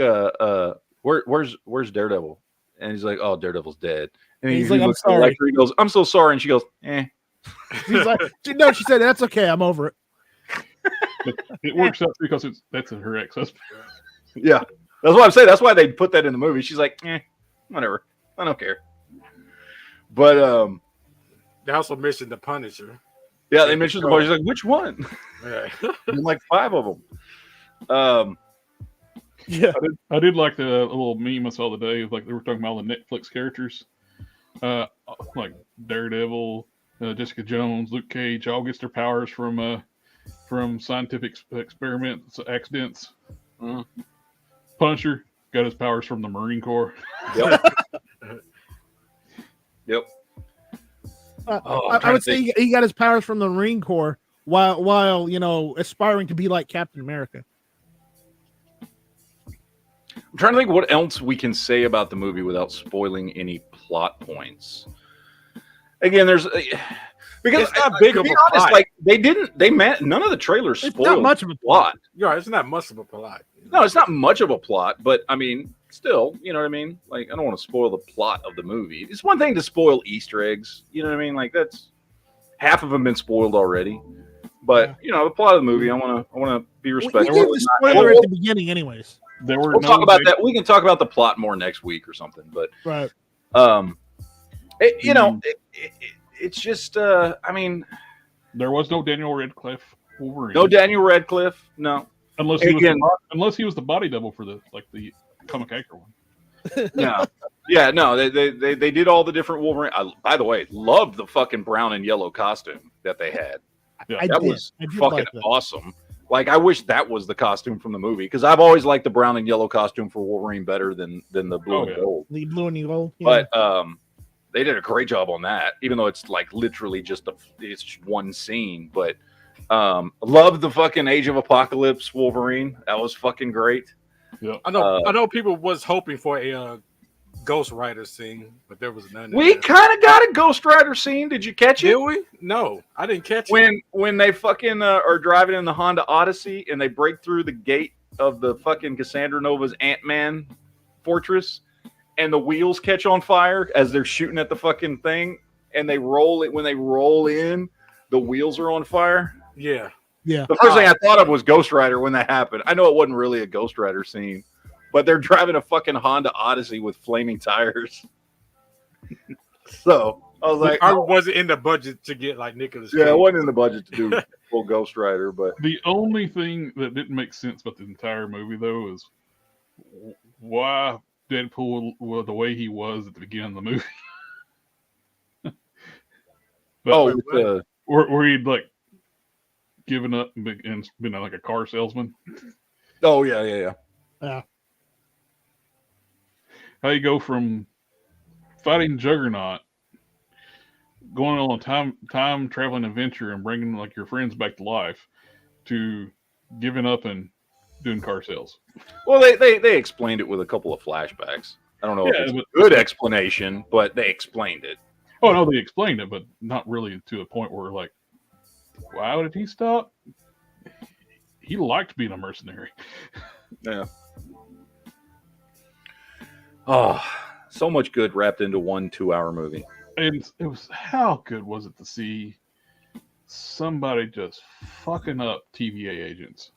where's Daredevil? And he's like, oh, Daredevil's dead. And He's like, I'm looks at sorry. Electra, he goes, I'm so sorry. And she goes, eh. He's like, no, she said, that's okay. I'm over it. But it works out because that's her ex-husband. Yeah. That's what I'm saying. That's why they put that in the movie. She's like, whatever. I don't care. But They also mentioned the Punisher. yeah, they mentioned the boy. She's like, which one? Yeah. And like 5 of them. Yeah. I did like the little meme I saw the day of like they were talking about all the Netflix characters, like Daredevil, Jessica Jones, Luke Cage, all gets their powers from scientific experiments, accidents. Punisher got his powers from the Marine Corps. Yep. Yep. I would say he got his powers from the Marine Corps while aspiring to be like Captain America. I'm trying to think what else we can say about the movie without spoiling any plot points. Again, there's because It's not big to of be a honest, plot. like none of the trailers It's spoiled not much of a plot. Yeah, it's not much of a plot. No, it's not much of a plot, but I mean, still, you know what I mean? Like, I don't want to spoil the plot of the movie. It's one thing to spoil Easter eggs, you know what I mean? Like, that's half of them been spoiled already. But the plot of the movie, I want to be We respectful. gave the spoiler at the beginning, anyways. There were We'll talk about that. We can talk about the plot more next week or something. But Right. it's just, I mean, There was no Daniel Radcliffe Wolverine. no Daniel Radcliffe, no. unless he again- was the body double for the comic actor one. No. Yeah, no, they did all the different Wolverine. I, by the way, loved the fucking brown and yellow costume that they had. Yeah. That was I did fucking like that. awesome. Like, I wish that was the costume from the movie because I've always liked the brown and yellow costume for Wolverine better than the blue and yeah. gold. The blue and yellow. Yeah. But they did a great job on that, even though it's like literally it's one scene. But love the fucking Age of Apocalypse Wolverine. That was fucking great. Yeah. I know people was hoping for a Ghost Rider scene, but there was none. We kind of got a Ghost Rider scene. Did you catch it? Did we? No, I didn't catch it. When they fucking are driving in the Honda Odyssey and they break through the gate of the fucking Cassandra Nova's Ant-Man fortress and the wheels catch on fire as they're shooting at the fucking thing and they roll it. When they roll in, the wheels are on fire. Yeah. Yeah. The first thing I thought of was Ghost Rider when that happened. I know it wasn't really a Ghost Rider scene, but they're driving a fucking Honda Odyssey with flaming tires. So I was like, I wasn't in the budget to get like Nicholas Cage. yeah, it wasn't in the budget to do full Ghost Rider, but The only thing that didn't make sense about the entire movie, though, is why Deadpool was the way he was at the beginning of the movie. But where he'd like given up and been like a car salesman. oh yeah. Yeah. How you go from fighting Juggernaut, going on a time traveling adventure and bringing like your friends back to life, to giving up and doing car sales. Well, they explained it with a couple of flashbacks. I don't know if it's a good explanation, but they explained it. Oh no, they explained it, but not really to a point where like, why did he stop? He liked being a mercenary. Yeah. Oh, so much good wrapped into one 2-hour movie. And it was, how good was it to see somebody just fucking up TVA agents?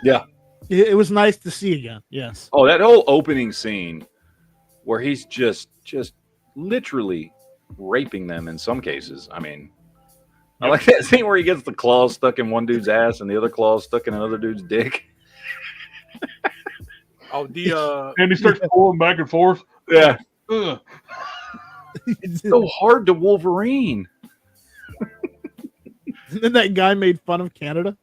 Yeah. It was nice to see again. Yes. Oh, that whole opening scene where he's just literally raping them in some cases. I mean, I like that scene where he gets the claws stuck in one dude's ass and the other claws stuck in another dude's dick. Oh, the And he starts pulling back and forth. Yeah. Ugh. It's so hard to Wolverine. And then that guy made fun of Canada.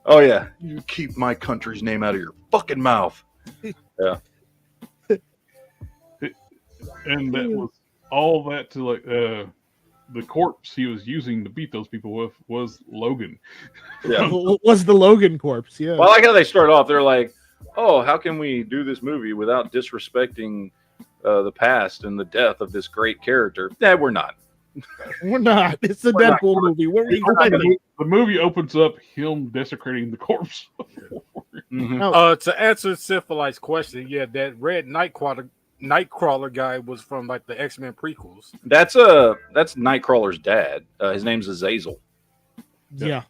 Oh yeah. You keep my country's name out of your fucking mouth. Yeah. And that was all that to like the corpse he was using to beat those people with was Logan. Yeah. Was the Logan corpse? Yeah. Well, I like how they start off. They're like, "Oh, how can we do this movie without disrespecting the past and the death of this great character?" Yeah, we're not. We're not. It's a We're Deadpool movie. What were you expecting? The movie opens up him desecrating the corpse. Mhm. to answer Syphilite's question, yeah, that red Nightcrawler guy was from like the X-Men prequels. That's Nightcrawler's dad. His name's Azazel. Yeah.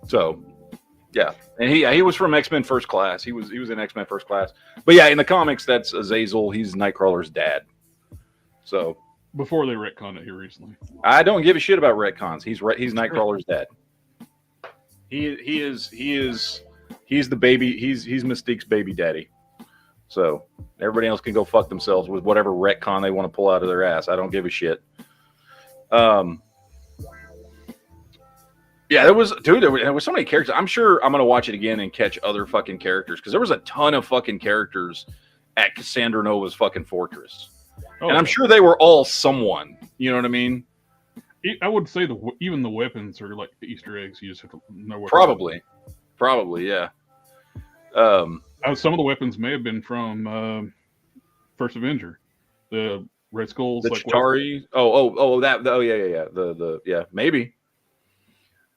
So, yeah, and he was from X-Men First Class. He was in X-Men First Class. But yeah, in the comics, that's Azazel. He's Nightcrawler's dad. So Before they retconned it here recently. I don't give a shit about retcons. He's Nightcrawler's dad. He's the baby. He's Mystique's baby daddy. So everybody else can go fuck themselves with whatever retcon they want to pull out of their ass. I don't give a shit. Yeah, there was so many characters. I'm sure I'm gonna watch it again and catch other fucking characters because there was a ton of fucking characters at Cassandra Nova's fucking fortress, and I'm sure they were all someone. You know what I mean? I would say even the weapons are like the Easter eggs. You just have to know what. Probably, yeah. Some of the weapons may have been from First Avenger, the Red Skulls, The like Chitauri. Yeah, maybe.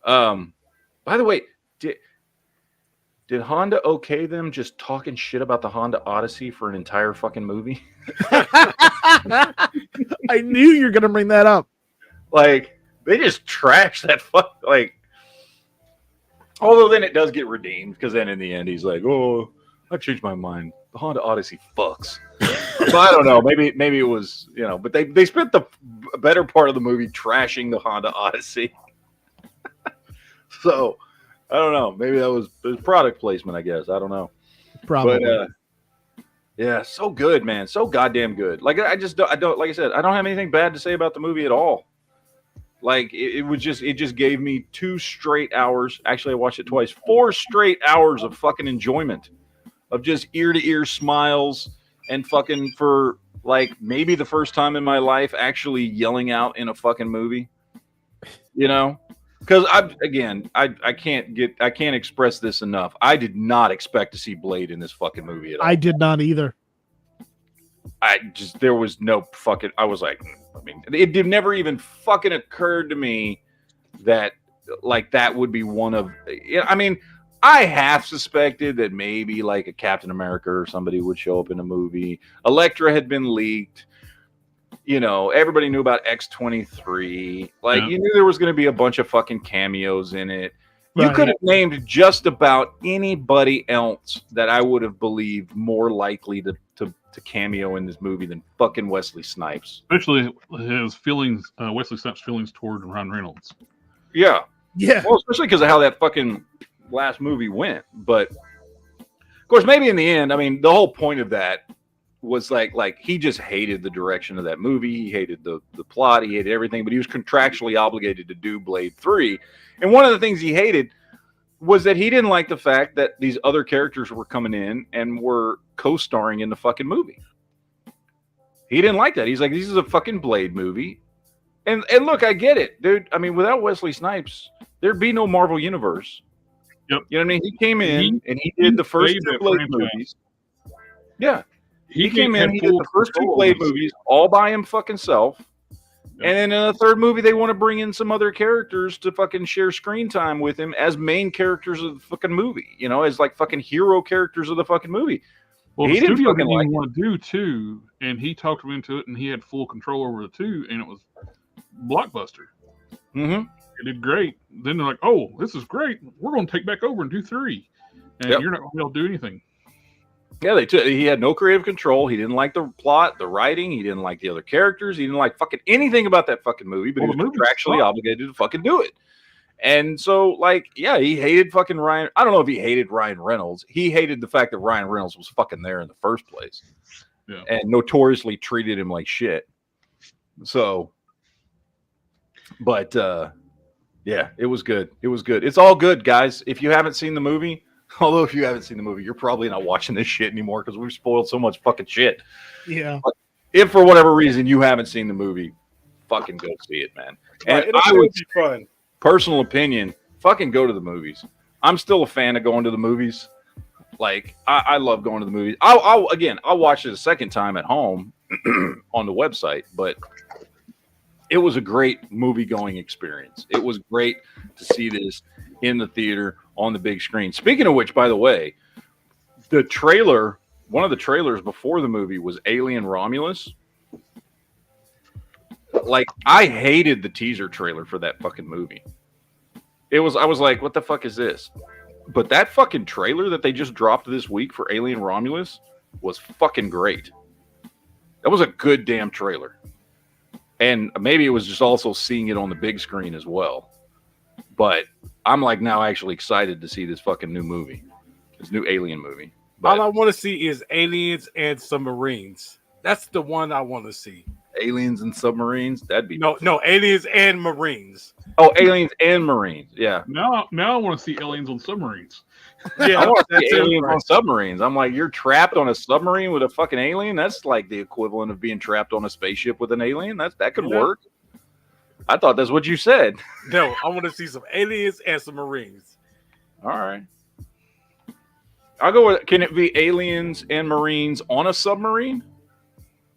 By the way, did Honda okay them just talking shit about the Honda Odyssey for an entire fucking movie? I knew you were gonna bring that up. Like they just trash that fuck. Like, although then it does get redeemed because then in the end he's like, "Oh, I changed my mind. The Honda Odyssey fucks." So I don't know. Maybe it was, but they spent the better part of the movie trashing the Honda Odyssey. So I don't know. Maybe that was product placement. I guess I don't know. Probably. But yeah, so good, man. So goddamn good. Like I don't like I said, I don't have anything bad to say about the movie at all. Like it just gave me 2 straight hours. Actually, I watched it twice. 4 straight hours of fucking enjoyment, of just ear to ear smiles and fucking for like maybe the first time in my life actually yelling out in a fucking movie. Because I can't express this enough. I did not expect to see Blade in this fucking movie at all. I did not either. There was no fucking. I was like, it never even fucking occurred to me that like that would be one of. I half suspected that maybe like a Captain America or somebody would show up in a movie. Elektra had been leaked. Everybody knew about X-23. Like, you knew there was going to be a bunch of fucking cameos in it. You could have named just about anybody else that I would have believed more likely to to cameo in this movie than fucking Wesley Snipes. Especially his feelings, Wesley Snipes' feelings toward Ryan Reynolds. Yeah. Yeah. Well, especially because of how that fucking last movie went. But of course, maybe in the end, I mean, the whole point of that was like he just hated the direction of that movie. He hated the plot. He hated everything, but he was contractually obligated to do Blade 3. And one of the things he hated was that he didn't like the fact that these other characters were coming in and were co-starring in the fucking movie. He didn't like that. He's like, this is a fucking Blade movie. And look, I get it, dude. I mean, without Wesley Snipes, there'd be no Marvel Universe. Yep. You know what I mean? He came in and he did the first two Blade movies. Yeah. He came in, he did the first two Blade movies all by him fucking self. And then in the third movie, they want to bring in some other characters to fucking share screen time with him as main characters of the fucking movie, you know, as like fucking hero characters of the fucking movie. Well, he the didn't studio fucking didn't like even want to do two, and he talked him into it, and he had full control over the two, and it was blockbuster. Mm-hmm. It did great. Then they're like, "Oh, this is great. We're going to take back over and do 3, and you're not going to be able to do anything." Yeah, he had no creative control. He didn't like the plot, the writing. He didn't like the other characters. He didn't like fucking anything about that fucking movie, but he was contractually obligated to fucking do it. And so, like, yeah, he hated fucking Ryan. I don't know if he hated Ryan Reynolds. He hated the fact that Ryan Reynolds was fucking there in the first place. Yeah. And notoriously treated him like shit. So, but, yeah, it was good. It was good. It's all good, guys. If you haven't seen the movie, although if you haven't seen the movie, you're probably not watching this shit anymore because we've spoiled so much fucking shit. Yeah. But if for whatever reason you haven't seen the movie, fucking go see it, man. And It'll be fun. Personal opinion, fucking go to the movies. I'm still a fan of going to the movies. Like, I love going to the movies. I'll watch it a second time at home on the website, but it was a great movie-going experience. It was great to see this in the theater on the big screen. Speaking of which, by the way, the trailer, one of the trailers before the movie was Alien Romulus. Like, I hated the teaser trailer for that fucking movie. I was like, what the fuck is this? But that fucking trailer that they just dropped this week for Alien Romulus was fucking great. That was a good damn trailer. And maybe it was just also seeing it on the big screen as well. But I'm like now actually excited to see this fucking new movie. This new Alien movie. But all I want to see is aliens and submarines. That's the one I want to see. Aliens and submarines? That'd be no aliens and marines. Oh, aliens and marines. Yeah. Now I want to see aliens on submarines. Yeah, I want to see aliens on submarines. I'm like, you're trapped on a submarine with a fucking alien? That's like the equivalent of being trapped on a spaceship with an alien. That could work. I thought that's what you said. No, I want to see some aliens and some marines. All right. I'll go with, can it be aliens and marines on a submarine?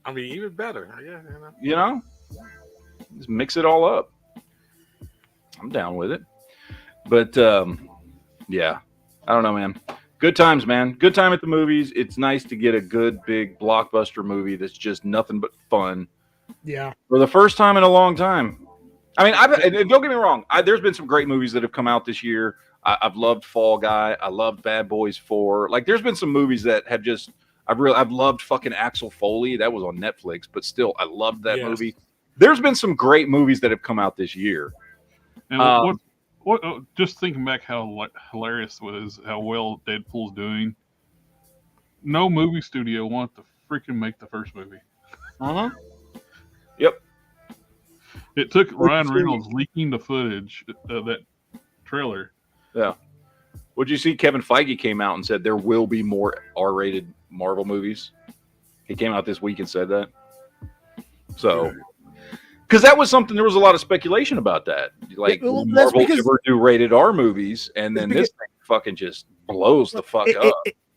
I mean, even better. Yeah, you know? Just mix it all up. I'm down with it. But, yeah. I don't know, man. Good times, man. Good time at the movies. It's nice to get a good, big blockbuster movie that's just nothing but fun. Yeah. For the first time in a long time. I mean, don't get me wrong. There's been some great movies that have come out this year. I've loved Fall Guy. I loved Bad Boys 4. Like, there's been some movies that have just I've loved fucking Axel Foley. That was on Netflix, but still, I loved that movie. There's been some great movies that have come out this year. And just thinking back how hilarious it was, how well Deadpool's doing. No movie studio wanted to freaking make the first movie. Uh-huh. Yep. It took Ryan Reynolds leaking the footage of that trailer. Yeah. Would you see Kevin Feige came out and said there will be more R-rated Marvel movies? He came out this week and said that. So, because that was something, there was a lot of speculation about that. Like, will Marvel ever do rated R movies? And then this thing fucking just blows the fuck up.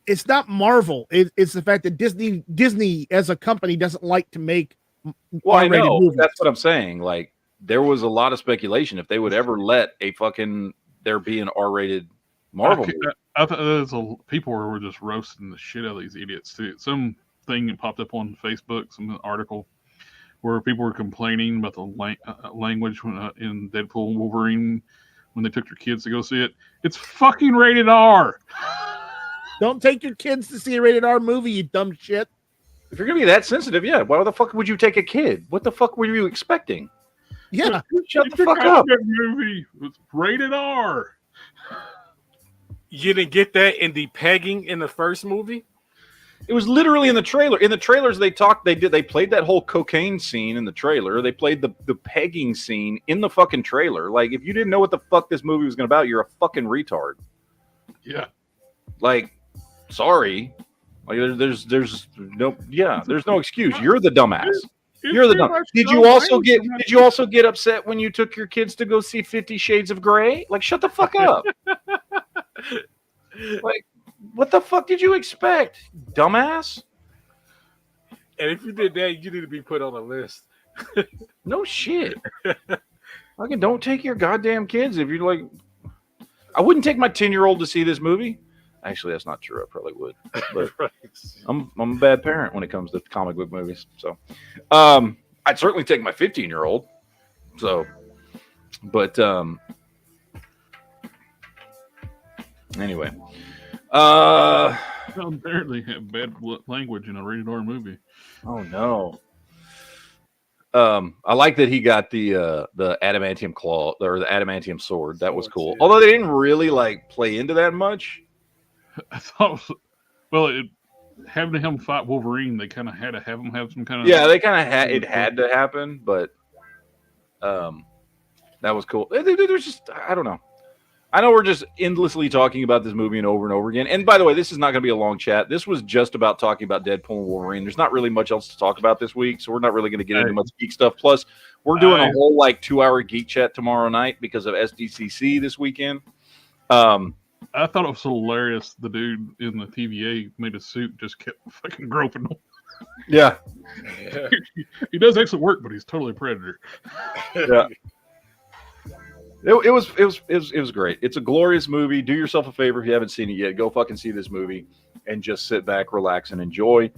It's not Marvel. It's the fact that Disney as a company doesn't like to make R-rated movies. That's what I'm saying. Like, there was a lot of speculation if they would ever let there be an R-rated Marvel movie. I thought people were just roasting the shit out of these idiots too. Some thing that popped up on Facebook, some article where people were complaining about the language in Deadpool and Wolverine when they took their kids to go see it. It's fucking rated R. Don't take your kids to see a rated R movie, you dumb shit. If you're gonna be that sensitive, yeah. Why the fuck would you take a kid? What the fuck were you expecting? Yeah. Shut the fuck up. That movie was rated R. You didn't get that in the pegging in the first movie? It was literally in the trailer. In the trailers, they played that whole cocaine scene in the trailer. They played the pegging scene in the fucking trailer. Like, if you didn't know what the fuck this movie was going to about, you're a fucking retard. Yeah. Like, sorry. Like, there's no excuse. You're the dumbass. You're the dumbass. Did you also get upset when you took your kids to go see 50 Shades of Grey? Like, shut the fuck up. Like, what the fuck did you expect, dumbass? And if you did that, you need to be put on a list. No shit. Fucking don't take your goddamn kids if you're like. I wouldn't take my 10-year-old to see this movie. Actually, that's not true. I probably would. But Right. I'm a bad parent when it comes to comic book movies. So, I'd certainly take my 15-year-old. So, but anyway. They'll apparently have bad language in a rated R movie. Oh no. I like that he got the adamantium claw or the adamantium sword. That was cool. Although they didn't really like play into that much. I thought, having him fight Wolverine, they kind of had to have him have some kind of. Yeah, they kind of had to happen, but that was cool. There's just I don't know. I know we're just endlessly talking about this movie and over again. And by the way, this is not going to be a long chat. This was just about talking about Deadpool and Wolverine. There's not really much else to talk about this week, so we're not really going to get into much geek stuff. Plus, we're doing a whole 2-hour geek chat tomorrow night because of SDCC this weekend. I thought it was hilarious. The dude in the TVA made a suit just kept fucking groping him. Yeah. He does excellent work, but he's totally a predator. Yeah. It was great. It's a glorious movie. Do yourself a favor if you haven't seen it yet. Go fucking see this movie and just sit back, relax, and enjoy.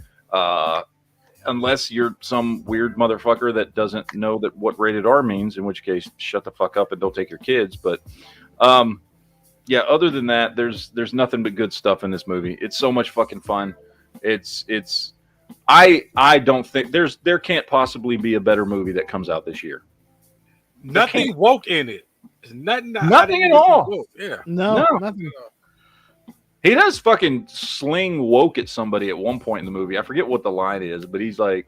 Unless you're some weird motherfucker that doesn't know that what rated R means, in which case shut the fuck up and don't take your kids. But yeah, other than that, there's nothing but good stuff in this movie. It's so much fucking fun. I don't think there can't possibly be a better movie that comes out this year. Nothing woke in it. Nothing at all. Yeah. No, nothing. He does fucking sling woke at somebody at one point in the movie. I forget what the line is, but he's like,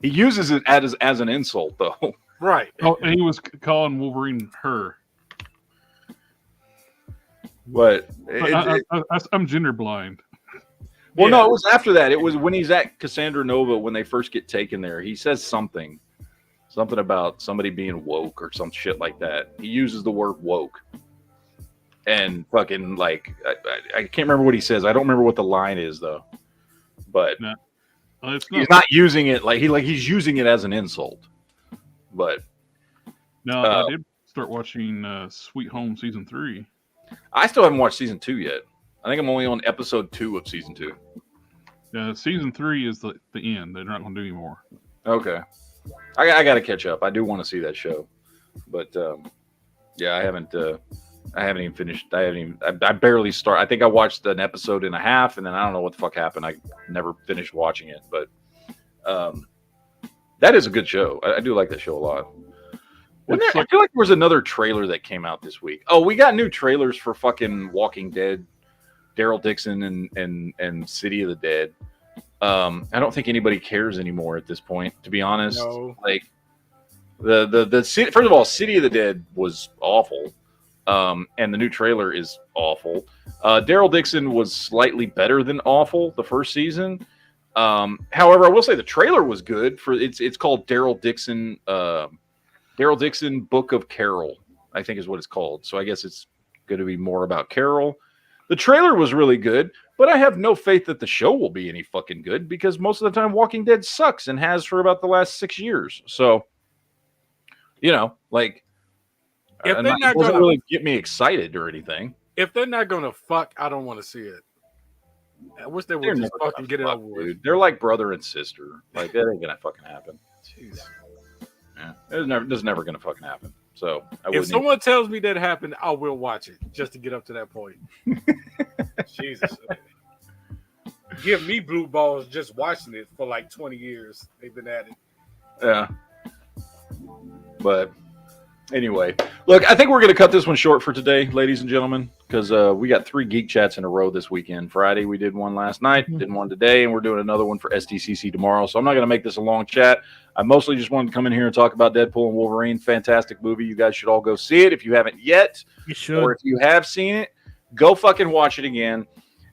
he uses it as an insult though. Right. Oh, and he was calling Wolverine her. But I'm gender blind. Well, no, it was after that. It was when he's at Cassandra Nova when they first get taken there. He says something about somebody being woke or some shit like that. He uses the word woke. And fucking I can't remember what he says. I don't remember what the line is though. But no. He's not using it he's using it as an insult. But no, I did start watching Sweet Home season 3. I still haven't watched season 2 yet. I think I'm only on episode 2 of season 2. Season 3 is the end. They're not going to do anymore. Okay. I got to catch up. I do want to see that show. But yeah, I haven't even finished. I barely start. I think I watched an episode and a half, and then I don't know what the fuck happened. I never finished watching it. But that is a good show. I do like that show a lot. I feel like there was another trailer that came out this week. Oh, we got new trailers for fucking Walking Dead, Daryl Dixon and City of the Dead. I don't think anybody cares anymore at this point, to be honest. No. Like the city, first of all, City of the Dead was awful. And the new trailer is awful. Daryl Dixon was slightly better than awful the first season. However, I will say the trailer was good for it's called Daryl Dixon Book of Carol, I think is what it's called. So I guess it's going to be more about Carol. The trailer was really good, but I have no faith that the show will be any fucking good because most of the time Walking Dead sucks and has for about the last 6 years. So, if they're not doesn't gonna really get me excited or anything. If they're not gonna fuck, I don't want to see it. I wish they would just fucking get it over with. They're like brother and sister. Like that ain't gonna fucking happen. Jeez. Yeah, it's never gonna fucking happen. So if someone tells me that happened, I will watch it just to get up to that point. Jesus. give me blue balls just watching it for like 20 years. They've been at it. Yeah. But anyway, look, I think we're going to cut this one short for today, ladies and gentlemen, because we got 3 Geek Chats in a row this weekend. Friday, we did one last night, did one today, and we're doing another one for SDCC tomorrow. So I'm not going to make this a long chat. I mostly just wanted to come in here and talk about Deadpool and Wolverine. Fantastic movie. You guys should all go see it if you haven't yet. You should. Or if you have seen it, go fucking watch it again.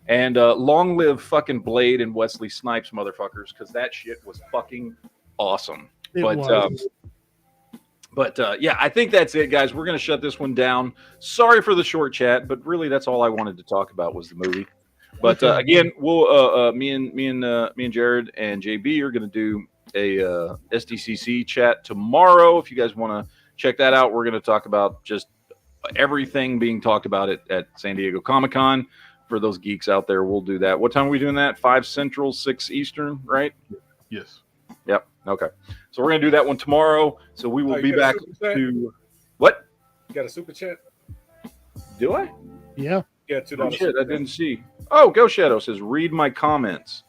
And long live fucking Blade and Wesley Snipes, motherfuckers, because that shit was fucking awesome. But yeah, I think that's it, guys. We're going to shut this one down. Sorry for the short chat, but really that's all I wanted to talk about was the movie. But again, we'll me and Jared and JB are going to do a SDCC chat tomorrow. If you guys want to check that out, we're going to talk about just everything being talked about at San Diego Comic-Con. For those geeks out there, we'll do that. What time are we doing that? 5 Central, 6 Eastern, right? Yes. Yep. Okay. So we're going to do that one tomorrow. So we will be back to what? You got a super chat? Do I? Yeah. Yeah, $2. Oh, shit, I didn't see. Oh, Go Shadow says, read my comments.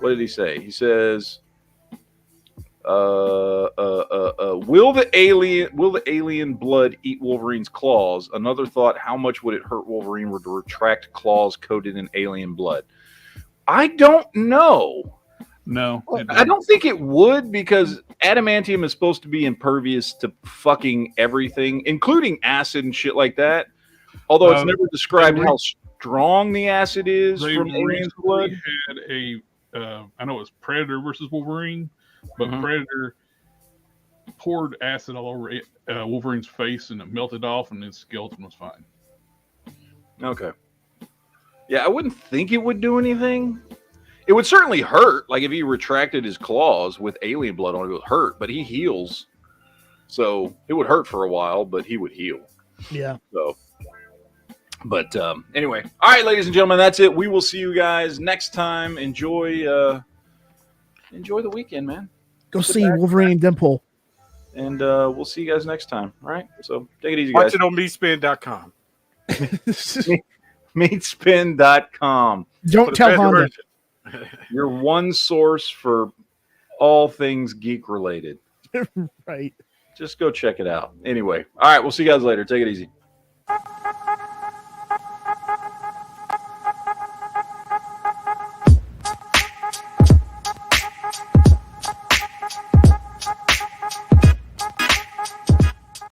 What did he say? He says, will the alien blood eat Wolverine's claws? Another thought, how much would it hurt Wolverine to retract claws coated in alien blood? I don't know. No, I don't think it would, because adamantium is supposed to be impervious to fucking everything, including acid and shit like that. Although it's never described how strong the acid is from alien blood. Had I know it was Predator versus Wolverine, but Predator poured acid all over Wolverine's face and it melted off, and his skeleton was fine. Okay. Yeah, I wouldn't think it would do anything. It would certainly hurt. Like if he retracted his claws with alien blood on it, it would hurt, but he heals. So it would hurt for a while, but he would heal. Yeah. So, but anyway, all right, ladies and gentlemen, that's it. We will see you guys next time. Enjoy the weekend, man. Go see Wolverine and Deadpool. And we'll see you guys next time. All right. So take it easy, guys. Watch it on meatspin.com. Meatspin.com. Don't tell Honda. Your one source for all things geek related. Right. Just go check it out. Anyway. All right. We'll see you guys later. Take it easy.